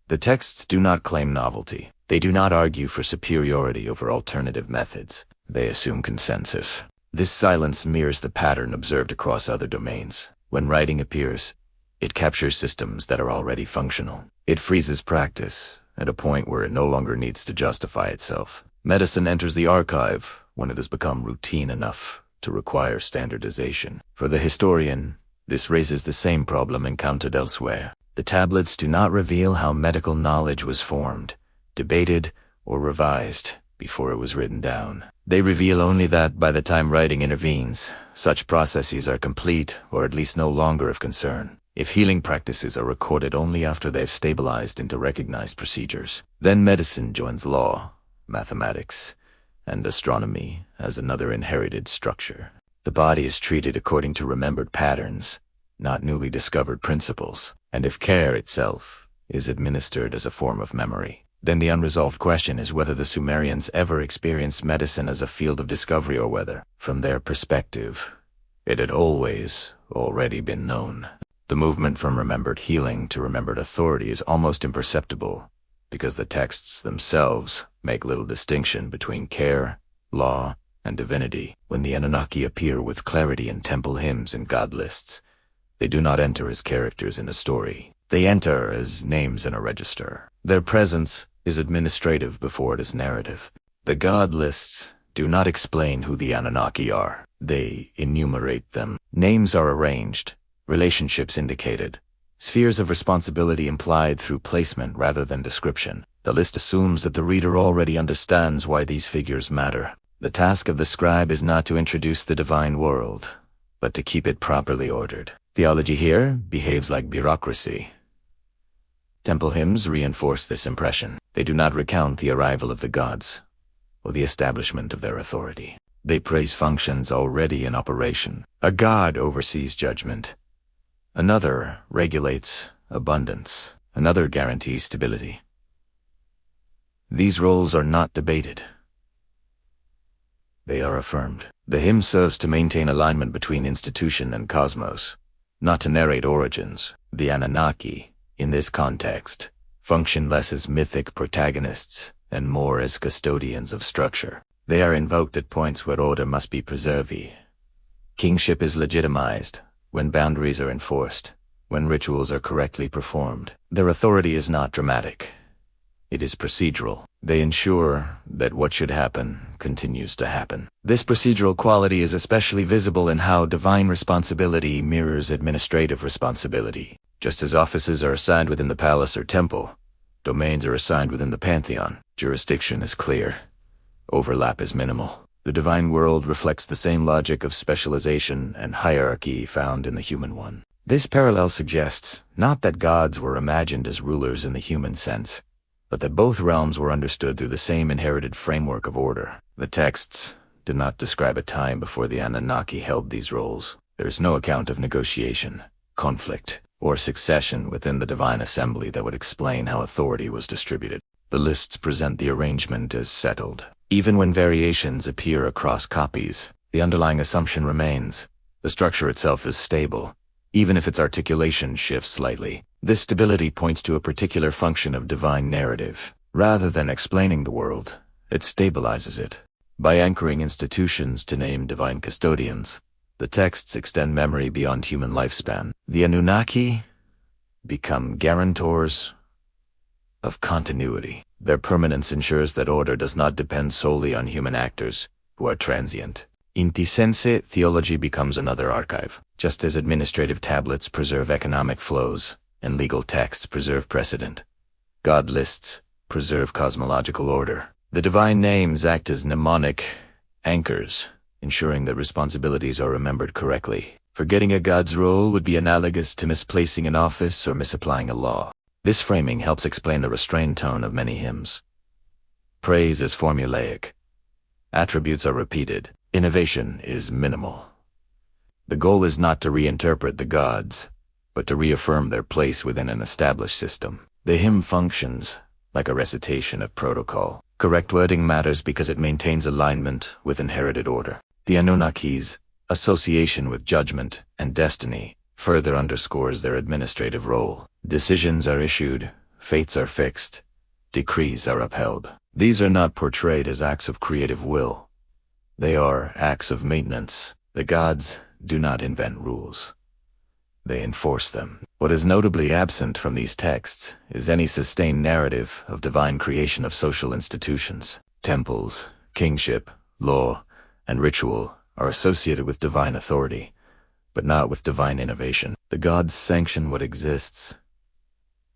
The texts do not claim novelty. They do not argue for superiority over alternative methods. They assume consensus. This silence mirrors the pattern observed across other domains. When writing appears, it captures systems that are already functional. It freezes practice at a point where it no longer needs to justify itself. Medicine enters the archive when it has become routine enough to require standardization. For the historian, this raises the same problem encountered elsewhere. The tablets do not reveal how medical knowledge was formed, debated, or revised before it was written down. They reveal only that by the time writing intervenes, such processes are complete or at least no longer of concern. If healing practices are recorded only after they've stabilized into recognized procedures, then medicine joins law, mathematics, and astronomy as another inherited structure. The body is treated according to remembered patterns, not newly discovered principles. And if care itself is administered as a form of memory, then the unresolved question is whether the Sumerians ever experienced medicine as a field of discovery or whether, from their perspective, it had already been known. The movement from remembered healing to remembered authority is almost imperceptible because the texts themselves make little distinction between care, law, and divinity. When the Anunnaki appear with clarity in temple hymns and god lists, they do not enter as characters in a story. They enter as names in a register. Their presence is administrative before it is narrative. The god lists do not explain who the Anunnaki are. They enumerate them. Names are arranged, relationships indicated, spheres of responsibility implied through placement rather than description. The list assumes that the reader already understands why these figures matter. The task of the scribe is not to introduce the divine world, but to keep it properly ordered. Theology here behaves like bureaucracy. Temple hymns reinforce this impression. They do not recount the arrival of the gods or the establishment of their authority. They praise functions already in operation. A god oversees judgment. Another regulates abundance. Another guarantees stability. These roles are not debated. They are affirmed. The hymn serves to maintain alignment between institution and cosmos, not to narrate origins. The Anunnaki, in this context, function less as mythic protagonists and more as custodians of structure. They are invoked at points where order must be preserved. Kingship is legitimized when boundaries are enforced, when rituals are correctly performed. Their authority is not dramatic. It is procedural. They ensure that what should happen continues to happen. This procedural quality is especially visible in how divine responsibility mirrors administrative responsibility. Just as offices are assigned within the palace or temple, domains are assigned within the pantheon. Jurisdiction is clear. Overlap is minimal. The divine world reflects the same logic of specialization and hierarchy found in the human one. This parallel suggests not that gods were imagined as rulers in the human sense, but that both realms were understood through the same inherited framework of order. The texts do not describe a time before the Anunnaki held these roles. There is no account of negotiation, conflict, or succession within the divine assembly that would explain how authority was distributed. The lists present the arrangement as settled. Even when variations appear across copies, the underlying assumption remains. The structure itself is stable, even if its articulation shifts slightly. This stability points to a particular function of divine narrative. Rather than explaining the world, it stabilizes it. By anchoring institutions to name divine custodians, the texts extend memory beyond human lifespan. The Anunnaki become guarantors of continuity. Their permanence ensures that order does not depend solely on human actors, who are transient. In this sense, theology becomes another archive. Just as administrative tablets preserve economic flows, and legal texts preserve precedent, God lists preserve cosmological order. The divine names act as mnemonic anchors, ensuring that responsibilities are remembered correctly. Forgetting a god's role would be analogous to misplacing an office or misapplying a law. This framing helps explain the restrained tone of many hymns. Praise is formulaic. Attributes are repeated. Innovation is minimal. The goal is not to reinterpret the gods, but to reaffirm their place within an established system. The hymn functions like a recitation of protocol. Correct wording matters because it maintains alignment with inherited order. The Anunnaki's association with judgment and destiny further underscores their administrative role. Decisions are issued, fates are fixed, decrees are upheld. These are not portrayed as acts of creative will. They are acts of maintenance. The gods do not invent rules. They enforce them. What is notably absent from these texts is any sustained narrative of divine creation of social institutions. Temples, kingship, law, and ritual are associated with divine authority, but not with divine innovation. The gods sanction what exists.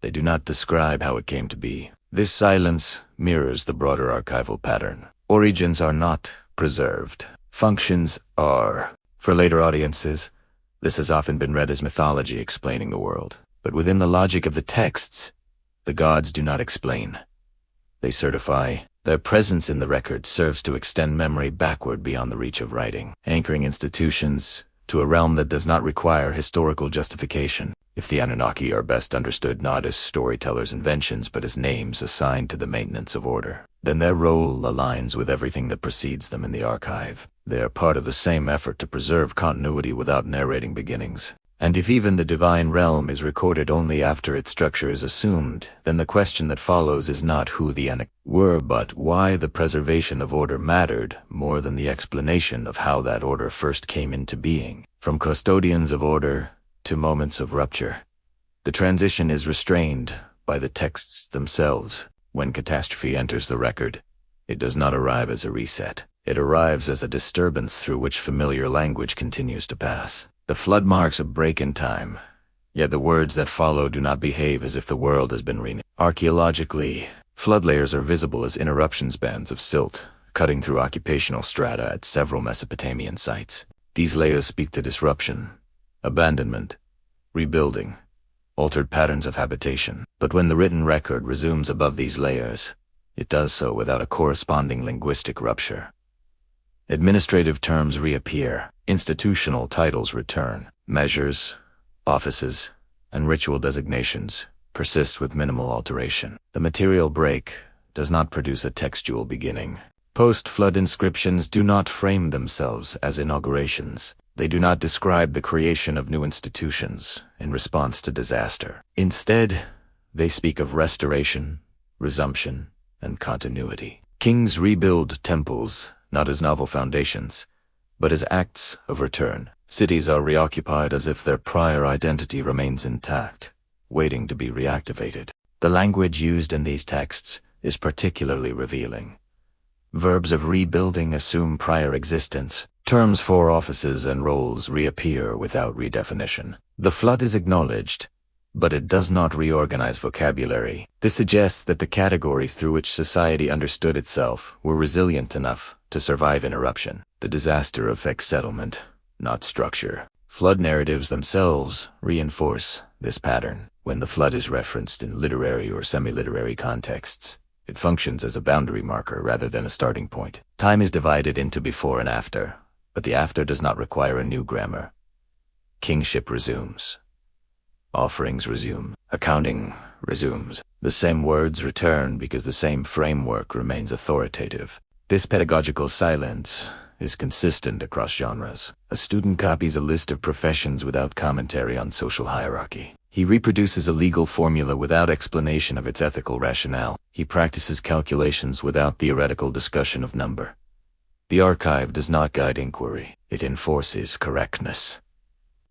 They do not describe how it came to be. This silence mirrors the broader archival pattern. Origins are not preserved. Functions are. For later audiences, this has often been read as mythology explaining the world. But within the logic of the texts, the gods do not explain. They certify. Their presence in the record serves to extend memory backward beyond the reach of writing, anchoring institutions to a realm that does not require historical justification. If the Anunnaki are best understood not as storytellers' inventions but as names assigned to the maintenance of order, then their role aligns with everything that precedes them in the archive. They are part of the same effort to preserve continuity without narrating beginnings. And if even the divine realm is recorded only after its structure is assumed, then the question that follows is not who the Anunnaki were, but why the preservation of order mattered more than the explanation of how that order first came into being. From custodians of order to moments of rupture, the transition is restrained by the texts themselves. When catastrophe enters the record, it does not arrive as a reset. It arrives as a disturbance through which familiar language continues to pass. The flood marks a break in time, yet the words that follow do not behave as if the world has been renewed. Archaeologically, flood layers are visible as interruptions bands of silt, cutting through occupational strata at several Mesopotamian sites. These layers speak to disruption, abandonment, rebuilding, altered patterns of habitation. But when the written record resumes above these layers, it does so without a corresponding linguistic rupture. Administrative terms reappear, institutional titles return, measures, offices, and ritual designations persist with minimal alteration. The material break does not produce a textual beginning. Post-flood inscriptions do not frame themselves as inaugurations. They do not describe the creation of new institutions in response to disaster. Instead, they speak of restoration, resumption, and continuity. Kings rebuild temples not as novel foundations, but as acts of return. Cities are reoccupied as if their prior identity remains intact, waiting to be reactivated. The language used in these texts is particularly revealing. Verbs of rebuilding assume prior existence. Terms for offices and roles reappear without redefinition. The flood is acknowledged, but it does not reorganize vocabulary. This suggests that the categories through which society understood itself were resilient enough to survive interruption. The disaster affects settlement, not structure. Flood narratives themselves reinforce this pattern. When the flood is referenced in literary or semi-literary contexts, it functions as a boundary marker rather than a starting point. Time is divided into before and after, but the after does not require a new grammar. Kingship resumes. Offerings resume. Accounting resumes. The same words return because the same framework remains authoritative. This pedagogical silence is consistent across genres. A student copies a list of professions without commentary on social hierarchy. He reproduces a legal formula without explanation of its ethical rationale. He practices calculations without theoretical discussion of number. The archive does not guide inquiry. It enforces correctness.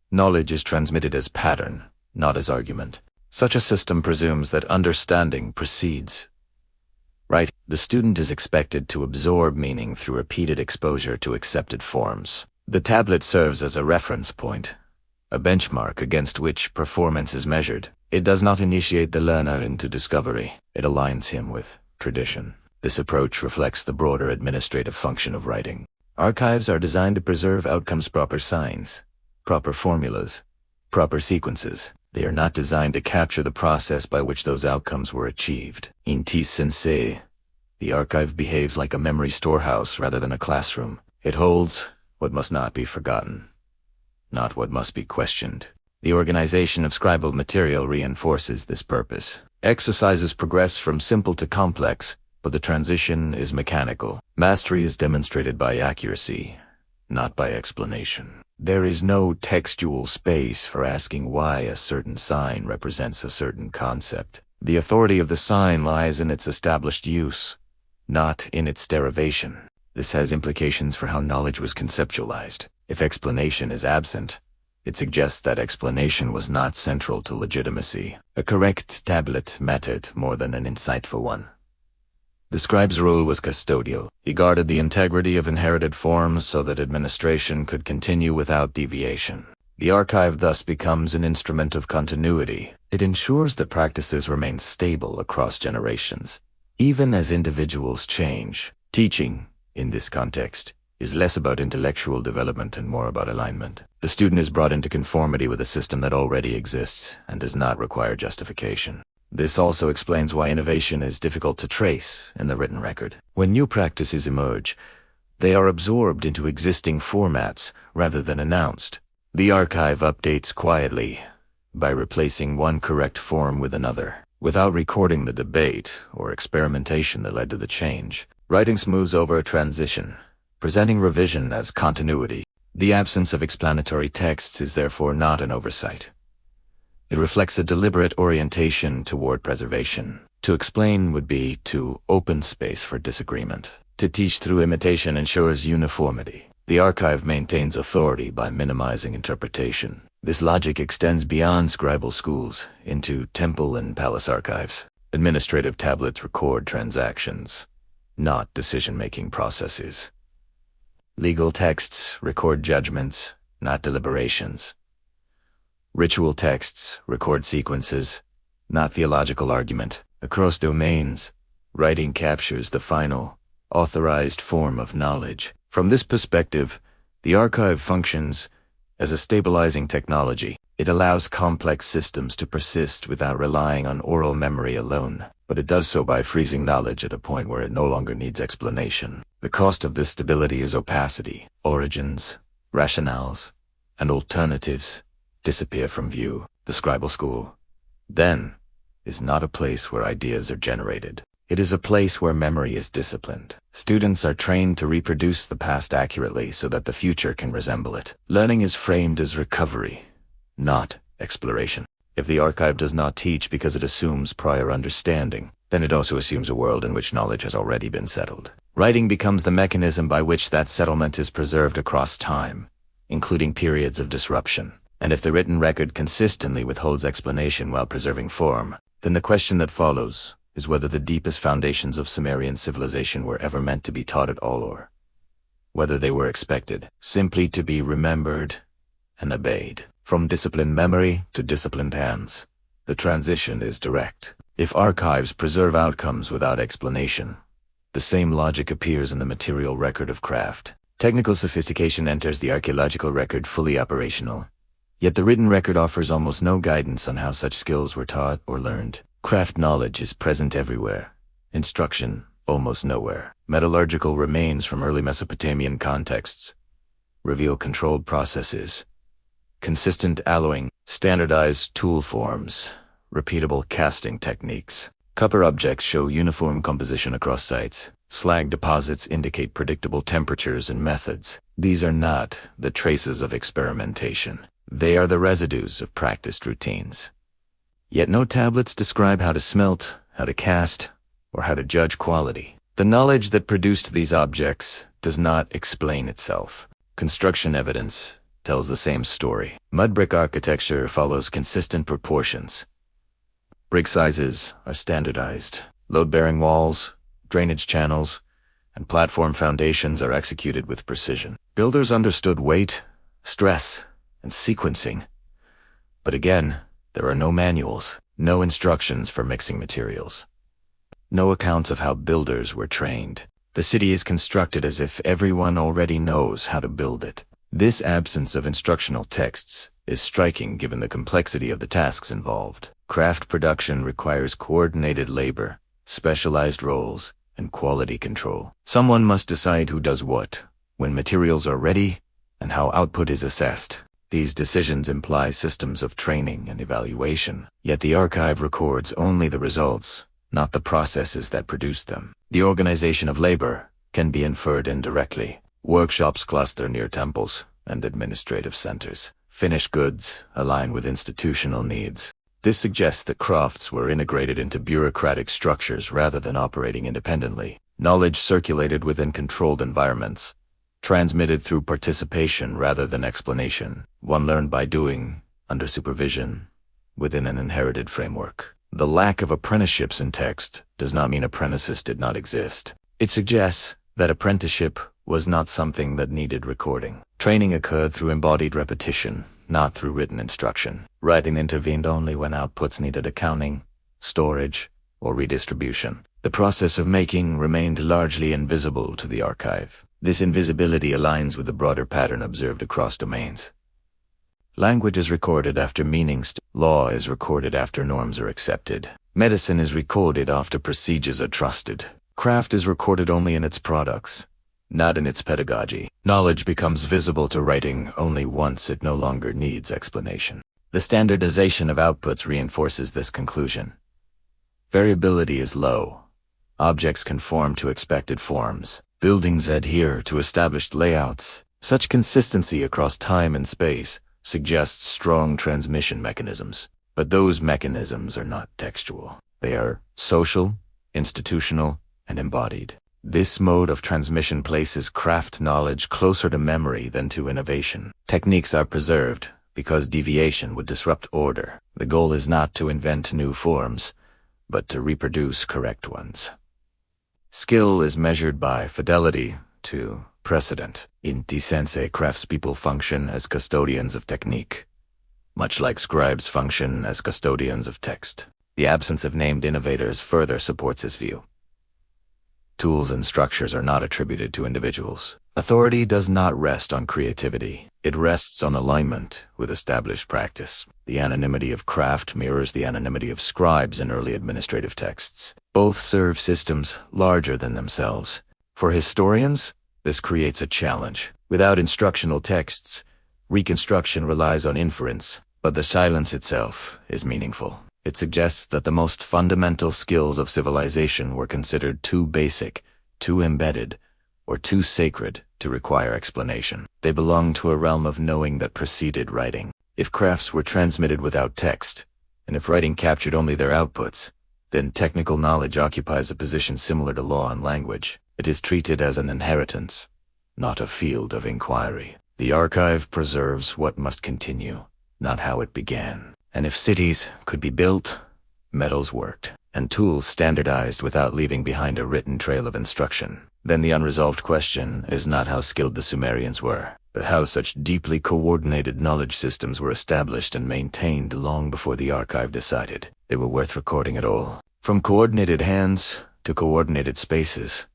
Knowledge is transmitted as pattern, not as argument. Such a system presumes that understanding precedes. Right? The student is expected to absorb meaning through repeated exposure to accepted forms. The tablet serves as a reference point, a benchmark against which performance is measured. It does not initiate the learner into discovery. It aligns him with tradition. This approach reflects the broader administrative function of writing. Archives are designed to preserve outcomes, proper signs, proper formulas, proper sequences. They are not designed to capture the process by which those outcomes were achieved. In tis sensei, the archive behaves like a memory storehouse rather than a classroom. It holds what must not be forgotten, not what must be questioned. The organization of scribal material reinforces this purpose. Exercises progress from simple to complex, but the transition is mechanical. Mastery is demonstrated by accuracy, not by explanation. There is no textual space for asking why a certain sign represents a certain concept. The authority of the sign lies in its established use, not in its derivation. This has implications for how knowledge was conceptualized. If explanation is absent, it suggests that explanation was not central to legitimacy. A correct tablet mattered more than an insightful one. The scribe's role was custodial. He guarded the integrity of inherited forms so that administration could continue without deviation. The archive thus becomes an instrument of continuity. It ensures that practices remain stable across generations, even as individuals change. Teaching, in this context, is less about intellectual development and more about alignment. The student is brought into conformity with a system that already exists and does not require justification. This also explains why innovation is difficult to trace in the written record. When new practices emerge, they are absorbed into existing formats rather than announced. The archive updates quietly by replacing one correct form with another, without recording the debate or experimentation that led to the change. Writing smooths over a transition, presenting revision as continuity. The absence of explanatory texts is therefore not an oversight. It reflects a deliberate orientation toward preservation. To explain would be to open space for disagreement. To teach through imitation ensures uniformity. The archive maintains authority by minimizing interpretation. This logic extends beyond scribal schools into temple and palace archives. Administrative tablets record transactions, not decision-making processes. Legal texts record judgments, not deliberations. Ritual texts record sequences, not theological argument. Across domains, writing captures the final, authorized form of knowledge. From this perspective, the archive functions as a stabilizing technology. It allows complex systems to persist without relying on oral memory alone, but it does so by freezing knowledge at a point where it no longer needs explanation. The cost of this stability is opacity. Origins, rationales, and alternatives disappear from view. The scribal school, then, is not a place where ideas are generated. It is a place where memory is disciplined. Students are trained to reproduce the past accurately so that the future can resemble it. Learning is framed as recovery, not exploration. If the archive does not teach because it assumes prior understanding, then it also assumes a world in which knowledge has already been settled. Writing becomes the mechanism by which that settlement is preserved across time, including periods of disruption. And if the written record consistently withholds explanation while preserving form, then the question that follows is whether the deepest foundations of Sumerian civilization were ever meant to be taught at all, or whether they were expected simply to be remembered and obeyed. From disciplined memory to disciplined hands, the transition is direct. If archives preserve outcomes without explanation, the same logic appears in the material record of craft. Technical sophistication enters the archaeological record fully operational, yet the written record offers almost no guidance on how such skills were taught or learned. Craft knowledge is present everywhere, instruction almost nowhere. Metallurgical remains from early Mesopotamian contexts reveal controlled processes, consistent alloying, standardized tool forms, repeatable casting techniques. Copper objects show uniform composition across sites. Slag deposits indicate predictable temperatures and methods. These are not the traces of experimentation. They are the residues of practiced routines. Yet no tablets describe how to smelt, how to cast, or how to judge quality. The knowledge that produced these objects does not explain itself. Construction evidence tells the same story. Mud brick architecture follows consistent proportions. Brick sizes are standardized. Load-bearing walls, drainage channels, and platform foundations are executed with precision. Builders understood weight, stress, and sequencing. But again, there are no manuals, no instructions for mixing materials, no accounts of how builders were trained. The city is constructed as if everyone already knows how to build it. This absence of instructional texts is striking given the complexity of the tasks involved. Craft production requires coordinated labor, specialized roles, and quality control. Someone must decide who does what, when materials are ready, and how output is assessed. These decisions imply systems of training and evaluation, yet the archive records only the results, not the processes that produced them. The organization of labor can be inferred indirectly. Workshops cluster near temples and administrative centers. Finished goods align with institutional needs. This suggests that crafts were integrated into bureaucratic structures rather than operating independently. Knowledge circulated within controlled environments, transmitted through participation rather than explanation. One learned by doing, under supervision, within an inherited framework. The lack of apprenticeships in text does not mean apprentices did not exist. It suggests that apprenticeship was not something that needed recording. Training occurred through embodied repetition, not through written instruction. Writing intervened only when outputs needed accounting, storage, or redistribution. The process of making remained largely invisible to the archive. This invisibility aligns with the broader pattern observed across domains. Language is recorded after meanings. Law is recorded after norms are accepted. Medicine is recorded after procedures are trusted. Craft is recorded only in its products, not in its pedagogy. Knowledge becomes visible to writing only once it no longer needs explanation. The standardization of outputs reinforces this conclusion. Variability is low. Objects conform to expected forms. Buildings adhere to established layouts. Such consistency across time and space suggests strong transmission mechanisms. But those mechanisms are not textual. They are social, institutional, and embodied. This mode of transmission places craft knowledge closer to memory than to innovation. Techniques are preserved because deviation would disrupt order. The goal is not to invent new forms, but to reproduce correct ones. Skill is measured by fidelity to precedent. In essence, craftspeople function as custodians of technique, much like scribes function as custodians of text. The absence of named innovators further supports this view. Tools and structures are not attributed to individuals. Authority does not rest on creativity. It rests on alignment with established practice. The anonymity of craft mirrors the anonymity of scribes in early administrative texts. Both serve systems larger than themselves. For historians, this creates a challenge. Without instructional texts, reconstruction relies on inference, but the silence itself is meaningful. It suggests that the most fundamental skills of civilization were considered too basic, too embedded, or too sacred to require explanation. They belong to a realm of knowing that preceded writing. If crafts were transmitted without text, and if writing captured only their outputs, then technical knowledge occupies a position similar to law and language. It is treated as an inheritance, not a field of inquiry. The archive preserves what must continue, not how it began. And if cities could be built, metals worked, and tools standardized without leaving behind a written trail of instruction, then the unresolved question is not how skilled the Sumerians were, but how such deeply coordinated knowledge systems were established and maintained long before the archive decided they were worth recording at all. From coordinated hands to coordinated spaces,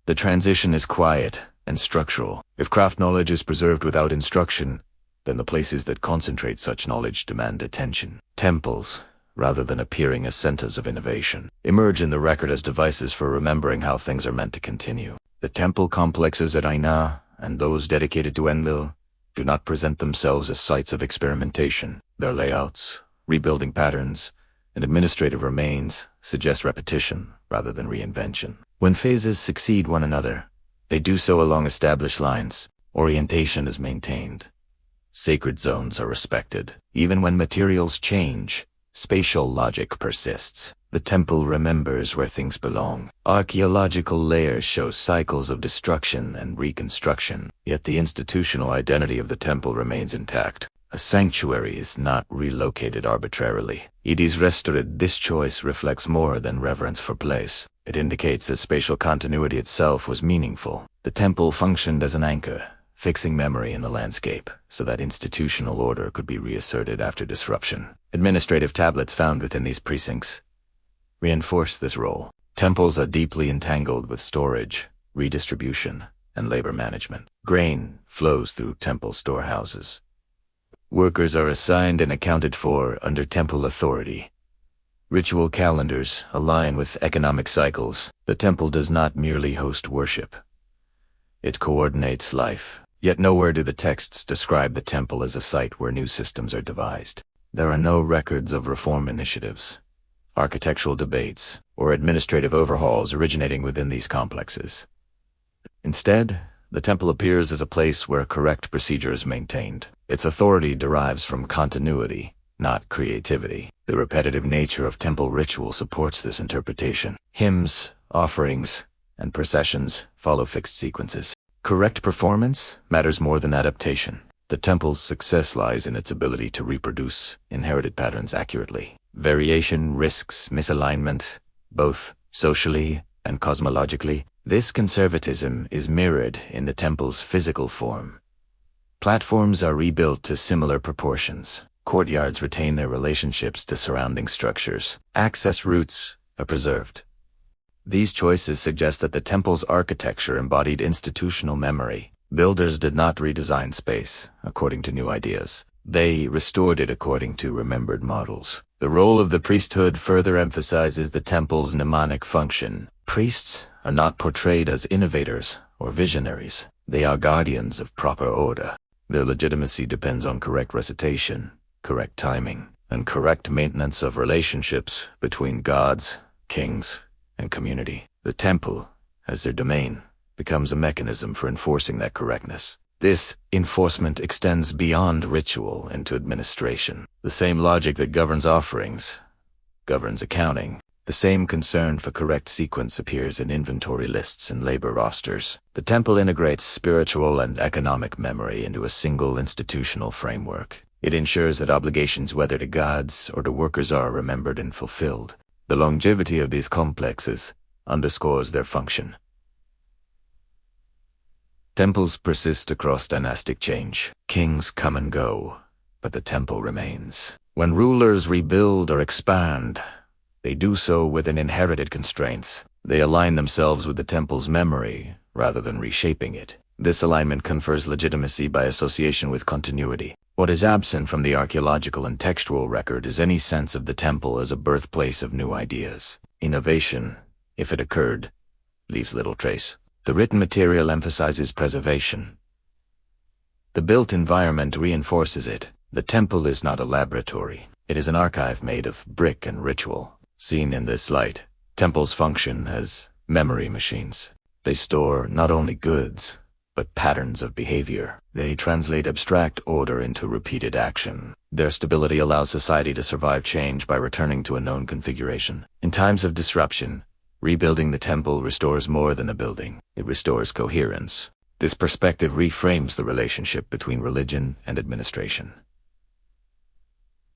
the transition is quiet and structural. If craft knowledge is preserved without instruction, then the places that concentrate such knowledge demand attention. Temples, rather than appearing as centers of innovation, emerge in the record as devices for remembering how things are meant to continue. The temple complexes at Aina and those dedicated to Enlil do not present themselves as sites of experimentation. Their layouts, rebuilding patterns, and administrative remains suggest repetition rather than reinvention. When phases succeed one another, they do so along established lines. Orientation is maintained. Sacred zones are respected. Even when materials change, spatial logic persists. The temple remembers where things belong. Archaeological layers show cycles of destruction and reconstruction, yet the institutional identity of the temple remains intact. A sanctuary is not relocated arbitrarily. It is restored. This choice reflects more than reverence for place. It indicates that spatial continuity itself was meaningful. The temple functioned as an anchor, fixing memory in the landscape so that institutional order could be reasserted after disruption. Administrative tablets found within these precincts reinforce this role. Temples are deeply entangled with storage, redistribution, and labor management. Grain flows through temple storehouses. Workers are assigned and accounted for under temple authority. Ritual calendars align with economic cycles. The temple does not merely host worship. It coordinates life. Yet nowhere do the texts describe the temple as a site where new systems are devised. There are no records of reform initiatives, architectural debates, or administrative overhauls originating within these complexes. Instead, the temple appears as a place where correct procedure is maintained. Its authority derives from continuity, not creativity. The repetitive nature of temple ritual supports this interpretation. Hymns, offerings, and processions follow fixed sequences. Correct performance matters more than adaptation. The temple's success lies in its ability to reproduce inherited patterns accurately. Variation risks misalignment, both socially and cosmologically. This conservatism is mirrored in the temple's physical form. Platforms are rebuilt to similar proportions. Courtyards retain their relationships to surrounding structures. Access routes are preserved. These choices suggest that the temple's architecture embodied institutional memory. Builders did not redesign space according to new ideas. They restored it according to remembered models. The role of the priesthood further emphasizes the temple's mnemonic function. Priests are not portrayed as innovators or visionaries. They are guardians of proper order. Their legitimacy depends on correct recitation, correct timing, and correct maintenance of relationships between gods, kings, and community. The temple, as their domain, becomes a mechanism for enforcing that correctness. This enforcement extends beyond ritual into administration. The same logic that governs offerings governs accounting. The same concern for correct sequence appears in inventory lists and labor rosters. The temple integrates spiritual and economic memory into a single institutional framework. It ensures that obligations, whether to gods or to workers, are remembered and fulfilled. The longevity of these complexes underscores their function. Temples persist across dynastic change. Kings come and go, but the temple remains. When rulers rebuild or expand, they do so within inherited constraints. They align themselves with the temple's memory, rather than reshaping it. This alignment confers legitimacy by association with continuity. What is absent from the archaeological and textual record is any sense of the temple as a birthplace of new ideas. Innovation, if it occurred, leaves little trace. The written material emphasizes preservation. The built environment reinforces it. The temple is not a laboratory. It is an archive made of brick and ritual. Seen in this light, temples function as memory machines. They store not only goods, but patterns of behavior. They translate abstract order into repeated action. Their stability allows society to survive change by returning to a known configuration. In times of disruption, rebuilding the temple restores more than a building. It restores coherence. This perspective reframes the relationship between religion and administration.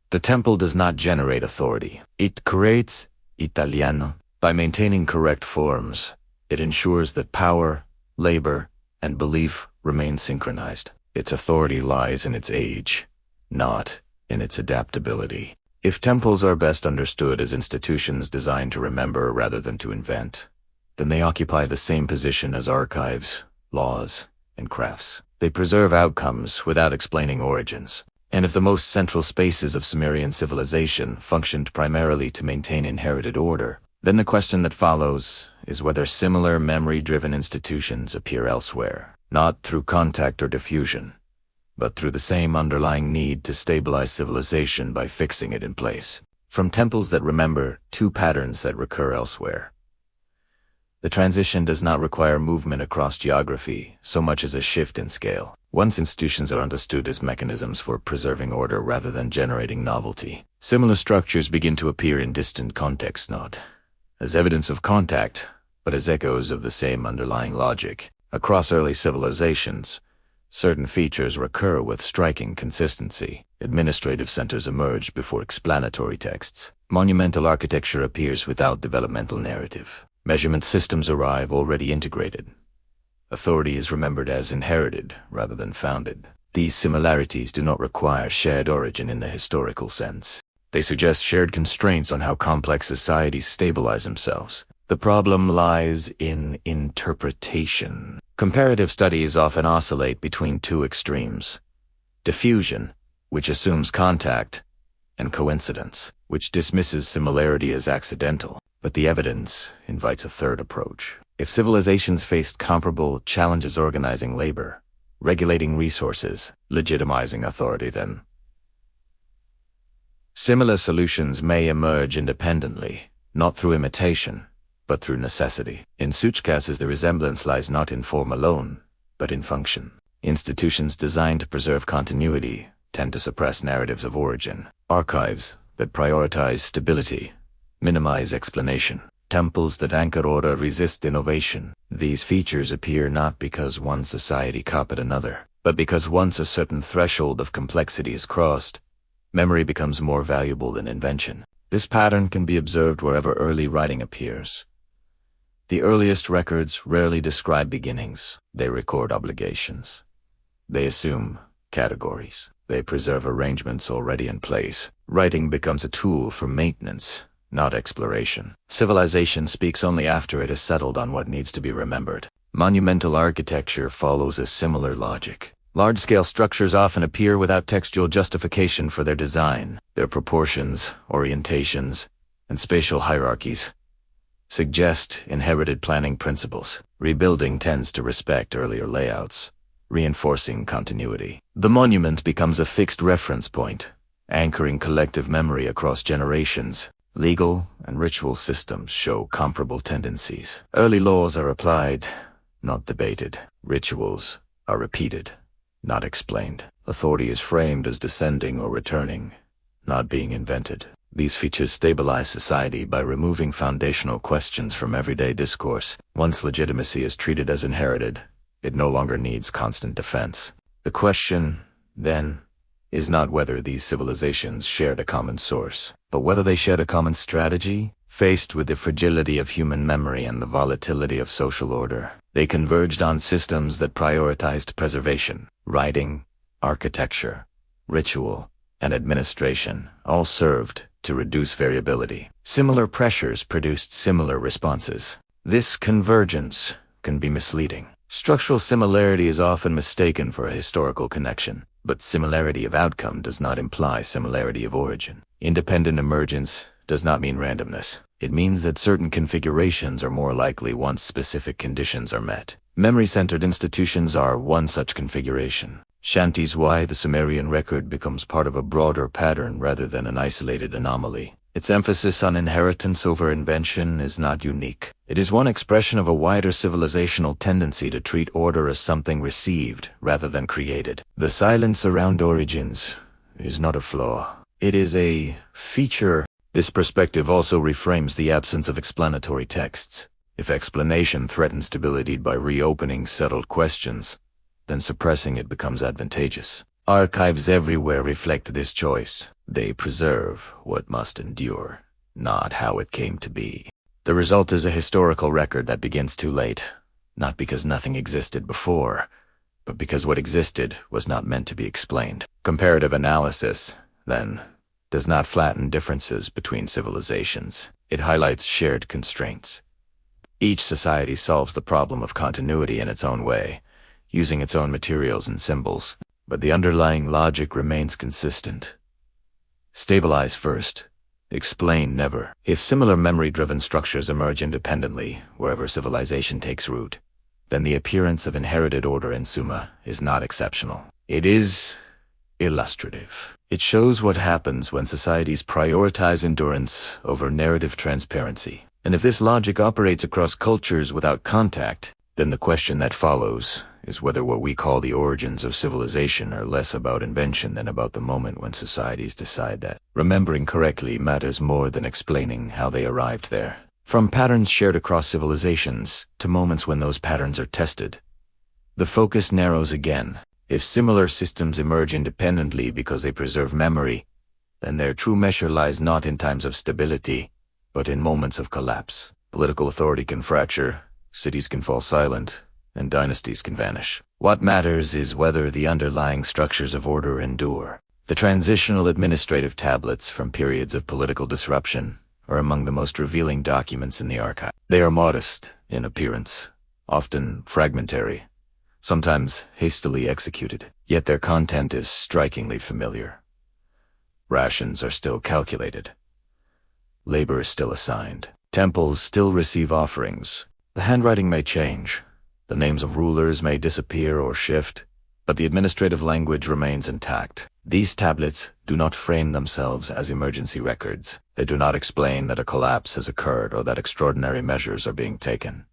The temple does not generate authority. It creates Italiano. By maintaining correct forms, it ensures that power, labor, and belief remain synchronized. Its authority lies in its age, not in its adaptability. If temples are best understood as institutions designed to remember rather than to invent, then they occupy the same position as archives, laws, and crafts. They preserve outcomes without explaining origins. And if the most central spaces of Sumerian civilization functioned primarily to maintain inherited order, then the question that follows is whether similar memory-driven institutions appear elsewhere, not through contact or diffusion, but through the same underlying need to stabilize civilization by fixing it in place. From temples that remember to patterns that recur elsewhere. The transition does not require movement across geography so much as a shift in scale. Once institutions are understood as mechanisms for preserving order rather than generating novelty, similar structures begin to appear in distant contexts, not as evidence of contact, but as echoes of the same underlying logic. Across early civilizations, certain features recur with striking consistency. Administrative centers emerge before explanatory texts. Monumental architecture appears without developmental narrative. Measurement systems arrive already integrated. Authority is remembered as inherited rather than founded. These similarities do not require shared origin in the historical sense. They suggest shared constraints on how complex societies stabilize themselves. The problem lies in interpretation. Comparative studies often oscillate between two extremes: diffusion, which assumes contact, and coincidence, which dismisses similarity as accidental. But the evidence invites a third approach. If civilizations faced comparable challenges organizing labor, regulating resources, legitimizing authority, then similar solutions may emerge independently, not through imitation, but through necessity. In such cases, the resemblance lies not in form alone, but in function. Institutions designed to preserve continuity tend to suppress narratives of origin. Archives that prioritize stability minimize explanation. Temples that anchor order resist innovation. These features appear not because one society copied another, but because once a certain threshold of complexity is crossed, memory becomes more valuable than invention. This pattern can be observed wherever early writing appears. The earliest records rarely describe beginnings. They record obligations. They assume categories. They preserve arrangements already in place. Writing becomes a tool for maintenance, not exploration. Civilization speaks only after it has settled on what needs to be remembered. Monumental architecture follows a similar logic. Large-scale structures often appear without textual justification for their design. Their proportions, orientations, and spatial hierarchies suggest inherited planning principles. Rebuilding tends to respect earlier layouts, reinforcing continuity. The monument becomes a fixed reference point, anchoring collective memory across generations. Legal and ritual systems show comparable tendencies. Early laws are applied, not debated. Rituals are repeated, not explained. Authority is framed as descending or returning, not being invented. These features stabilize society by removing foundational questions from everyday discourse. Once legitimacy is treated as inherited, it no longer needs constant defense. The question, then, is not whether these civilizations shared a common source, but whether they shared a common strategy, Faced with the fragility of human memory and the volatility of social order, they converged on systems that prioritized preservation. Writing, architecture, ritual, and administration all served to reduce variability. Similar pressures produced similar responses. This convergence can be misleading. Structural similarity is often mistaken for a historical connection, but similarity of outcome does not imply similarity of origin. Independent emergence does not mean randomness. It means that certain configurations are more likely once specific conditions are met. Memory-centered institutions are one such configuration. Shanti's why the Sumerian record becomes part of a broader pattern rather than an isolated anomaly. Its emphasis on inheritance over invention is not unique. It is one expression of a wider civilizational tendency to treat order as something received rather than created. The silence around origins is not a flaw. It is a feature. This perspective also reframes the absence of explanatory texts. If explanation threatens stability by reopening settled questions, then suppressing it becomes advantageous. Archives everywhere reflect this choice. They preserve what must endure, not how it came to be. The result is a historical record that begins too late, not because nothing existed before, but because what existed was not meant to be explained. Comparative analysis, then, does not flatten differences between civilizations. It highlights shared constraints. Each society solves the problem of continuity in its own way, using its own materials and symbols, but the underlying logic remains consistent. Stabilize first, explain never. If similar memory-driven structures emerge independently wherever civilization takes root, then the appearance of inherited order in Suma is not exceptional. It is illustrative. It shows what happens when societies prioritize endurance over narrative transparency. And if this logic operates across cultures without contact, then the question that follows is whether what we call the origins of civilization are less about invention than about the moment when societies decide that remembering correctly matters more than explaining how they arrived there. From patterns shared across civilizations to moments when those patterns are tested, the focus narrows again. If similar systems emerge independently because they preserve memory, then their true measure lies not in times of stability, but in moments of collapse. Political authority can fracture, cities can fall silent, and dynasties can vanish. What matters is whether the underlying structures of order endure. The transitional administrative tablets from periods of political disruption are among the most revealing documents in the archive. They are modest in appearance, often fragmentary, sometimes hastily executed, yet their content is strikingly familiar. Rations are still calculated. Labor is still assigned. Temples still receive offerings. The handwriting may change. The names of rulers may disappear or shift, but the administrative language remains intact. These tablets do not frame themselves as emergency records. They do not explain that a collapse has occurred or that extraordinary measures are being taken.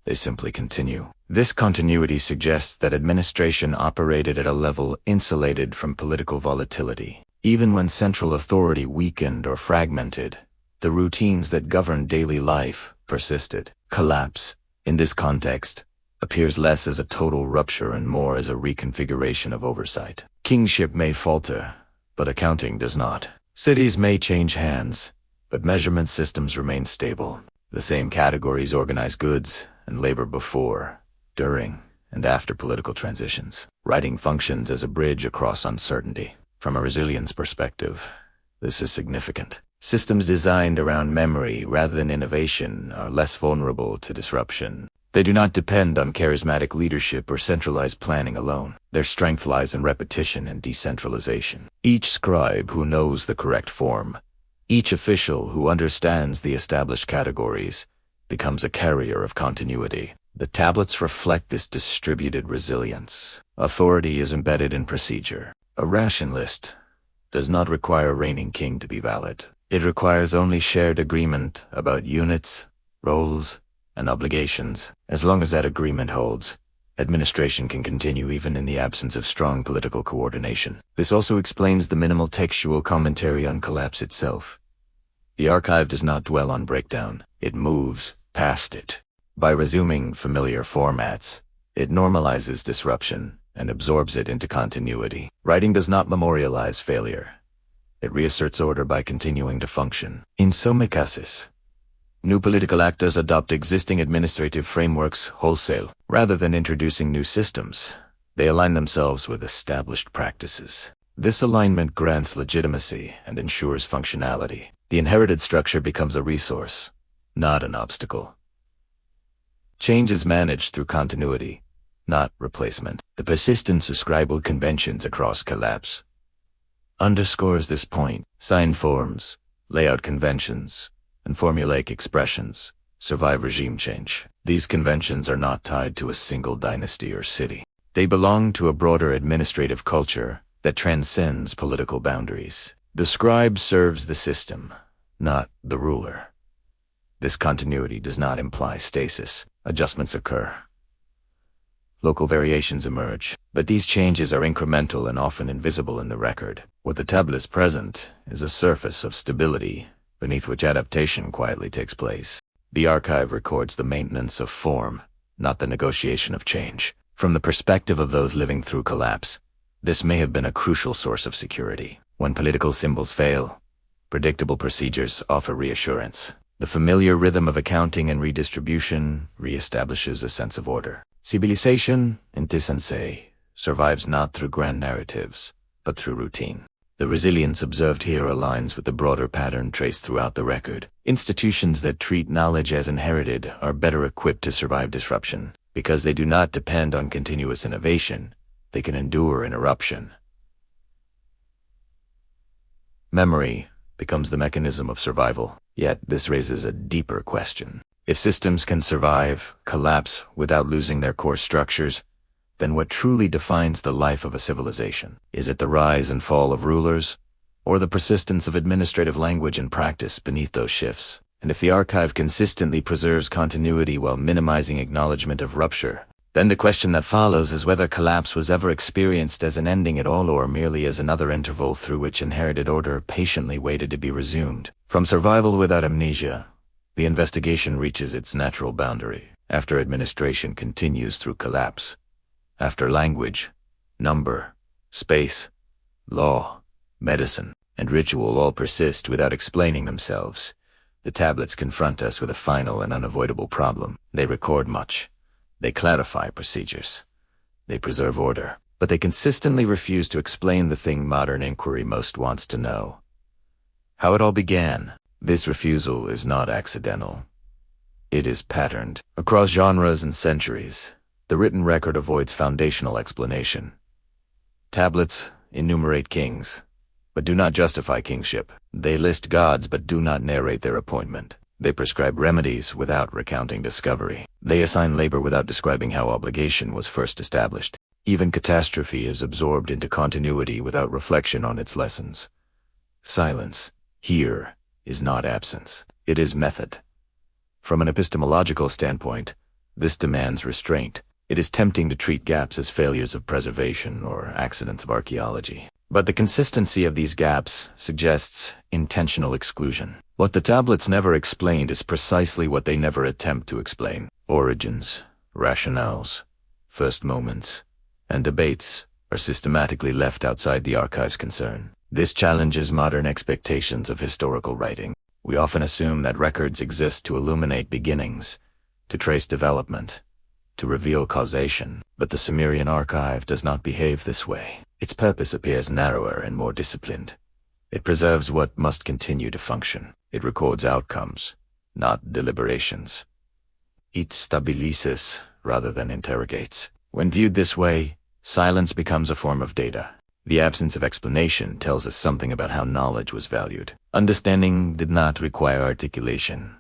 They simply continue. This continuity suggests that administration operated at a level insulated from political volatility. Even when central authority weakened or fragmented, the routines that governed daily life persisted. Collapse, in this context, appears less as a total rupture and more as a reconfiguration of oversight. Kingship may falter, but accounting does not. Cities may change hands, but measurement systems remain stable. The same categories organize goods and labor before, during, and after political transitions. Writing functions as a bridge across uncertainty. From a resilience perspective, this is significant. Systems designed around memory rather than innovation are less vulnerable to disruption. They do not depend on charismatic leadership or centralized planning alone. Their strength lies in repetition and decentralization. Each scribe who knows the correct form, each official who understands the established categories, becomes a carrier of continuity. The tablets reflect this distributed resilience. Authority is embedded in procedure. A ration list does not require a reigning king to be valid. It requires only shared agreement about units, roles, and obligations. As long as that agreement holds, administration can continue even in the absence of strong political coordination. This also explains the minimal textual commentary on collapse itself. The archive does not dwell on breakdown. It moves past it. By resuming familiar formats, it normalizes disruption and absorbs it into continuity. Writing does not memorialize failure. It reasserts order by continuing to function. In some cases, new political actors adopt existing administrative frameworks wholesale. Rather than introducing new systems, they align themselves with established practices. This alignment grants legitimacy and ensures functionality. The inherited structure becomes a resource, not an obstacle. Change is managed through continuity, not replacement. The persistence of scribal conventions across collapse underscores this point. Sign forms, layout conventions, and formulaic expressions survive regime change. These conventions are not tied to a single dynasty or city. They belong to a broader administrative culture that transcends political boundaries. The scribe serves the system, not the ruler. This continuity does not imply stasis. Adjustments occur. Local variations emerge, but these changes are incremental and often invisible in the record. What the tablet present is a surface of stability beneath which adaptation quietly takes place. The archive records the maintenance of form, not the negotiation of change. From the perspective of those living through collapse, this may have been a crucial source of security. When political symbols fail, predictable procedures offer reassurance. The familiar rhythm of accounting and redistribution reestablishes a sense of order. Civilization, in Tisensei, survives not through grand narratives, but through routine. The resilience observed here aligns with the broader pattern traced throughout the record. Institutions that treat knowledge as inherited are better equipped to survive disruption. Because they do not depend on continuous innovation, they can endure interruption. Memory becomes the mechanism of survival. Yet this raises a deeper question. If systems can survive, collapse without losing their core structures, then what truly defines the life of a civilization? Is it the rise and fall of rulers, or the persistence of administrative language and practice beneath those shifts? And if the archive consistently preserves continuity while minimizing acknowledgement of rupture, then the question that follows is whether collapse was ever experienced as an ending at all or merely as another interval through which inherited order patiently waited to be resumed. From survival without amnesia, the investigation reaches its natural boundary. After administration continues through collapse, after language, number, space, law, medicine, and ritual all persist without explaining themselves, the tablets confront us with a final and unavoidable problem. They record much. They clarify procedures. They preserve order. But they consistently refuse to explain the thing modern inquiry most wants to know: how it all began. This refusal is not accidental. It is patterned. Across genres and centuries, the written record avoids foundational explanation. Tablets enumerate kings, but do not justify kingship. They list gods but do not narrate their appointment. They prescribe remedies without recounting discovery. They assign labor without describing how obligation was first established. Even catastrophe is absorbed into continuity without reflection on its lessons. Silence, here, is not absence. It is method. From an epistemological standpoint, this demands restraint. It is tempting to treat gaps as failures of preservation or accidents of archaeology. But the consistency of these gaps suggests intentional exclusion. What the tablets never explained is precisely what they never attempt to explain. Origins, rationales, first moments, and debates are systematically left outside the archive's concern. This challenges modern expectations of historical writing. We often assume that records exist to illuminate beginnings, to trace development, to reveal causation. But the Sumerian archive does not behave this way. Its purpose appears narrower and more disciplined. It preserves what must continue to function. It records outcomes, not deliberations. It stabilizes rather than interrogates. When viewed this way, silence becomes a form of data. The absence of explanation tells us something about how knowledge was valued. Understanding did not require articulation.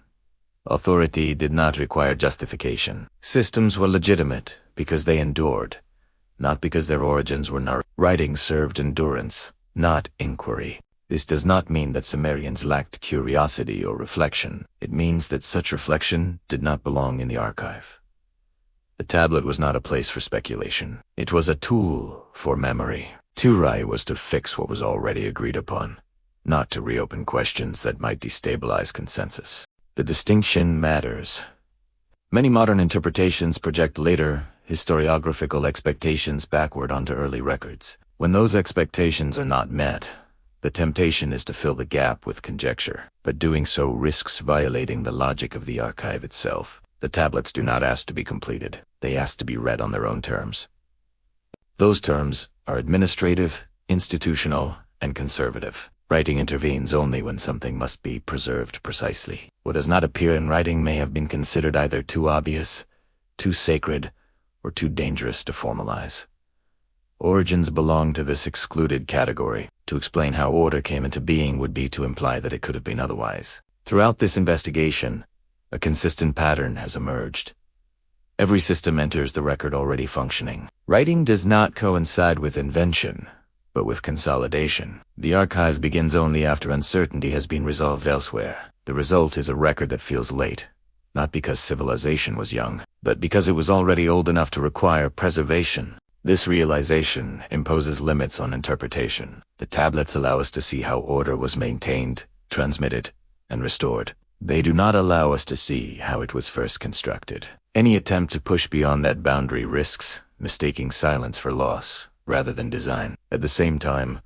Authority did not require justification. Systems were legitimate because they endured, not because their origins were narrow. Writing served endurance, not inquiry. This does not mean that Sumerians lacked curiosity or reflection. It means that such reflection did not belong in the archive. The tablet was not a place for speculation. It was a tool for memory. Turai was to fix what was already agreed upon, not to reopen questions that might destabilize consensus. The distinction matters. Many modern interpretations project later historiographical expectations backward onto early records. When those expectations are not met, The temptation is to fill the gap with conjecture, but doing so risks violating the logic of the archive itself. The tablets do not ask to be completed. They ask to be read on their own terms. Those terms are administrative, institutional, and conservative. Writing intervenes only when something must be preserved precisely. What does not appear in writing may have been considered either too obvious, too sacred, or too dangerous to formalize. Origins belong to this excluded category. To explain how order came into being would be to imply that it could have been otherwise. Throughout this investigation, a consistent pattern has emerged. Every system enters the record already functioning. Writing does not coincide with invention, but with consolidation. The archive begins only after uncertainty has been resolved elsewhere. The result is a record that feels late, not because civilization was young, but because it was already old enough to require preservation. This realization imposes limits on interpretation. The tablets allow us to see how order was maintained, transmitted, and restored. They do not allow us to see how it was first constructed. Any attempt to push beyond that boundary risks mistaking silence for loss rather than design. At the same time,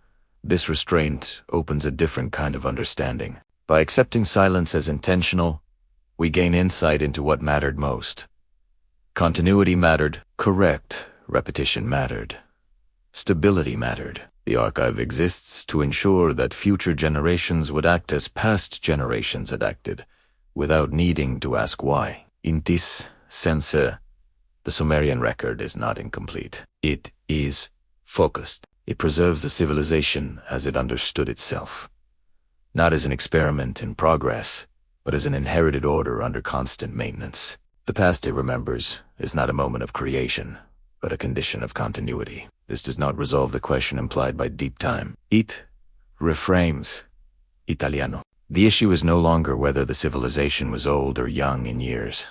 this restraint opens a different kind of understanding. By accepting silence as intentional, we gain insight into what mattered most. Continuity mattered. Correct repetition mattered. Stability mattered. The archive exists to ensure that future generations would act as past generations had acted, without needing to ask why. In this sense, the Sumerian record is not incomplete. It is focused. It preserves the civilization as it understood itself, not as an experiment in progress, but as an inherited order under constant maintenance. The past it remembers is not a moment of creation, but a condition of continuity. This does not resolve the question implied by deep time. It reframes Italiano. The issue is no longer whether the civilization was old or young in years,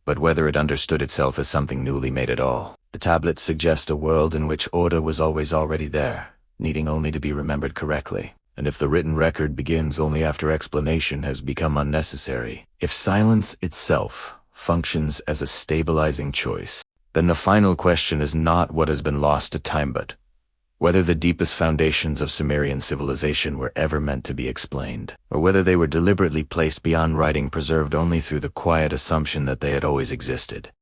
but whether it understood itself as something newly made at all. The tablets suggest a world in which order was always already there, needing only to be remembered correctly. And if the written record begins only after explanation has become unnecessary, if silence itself functions as a stabilizing choice, then the final question is not what has been lost to time, but whether the deepest foundations of Sumerian civilization were ever meant to be explained, or whether they were deliberately placed beyond writing, preserved only through the quiet assumption that they had always existed.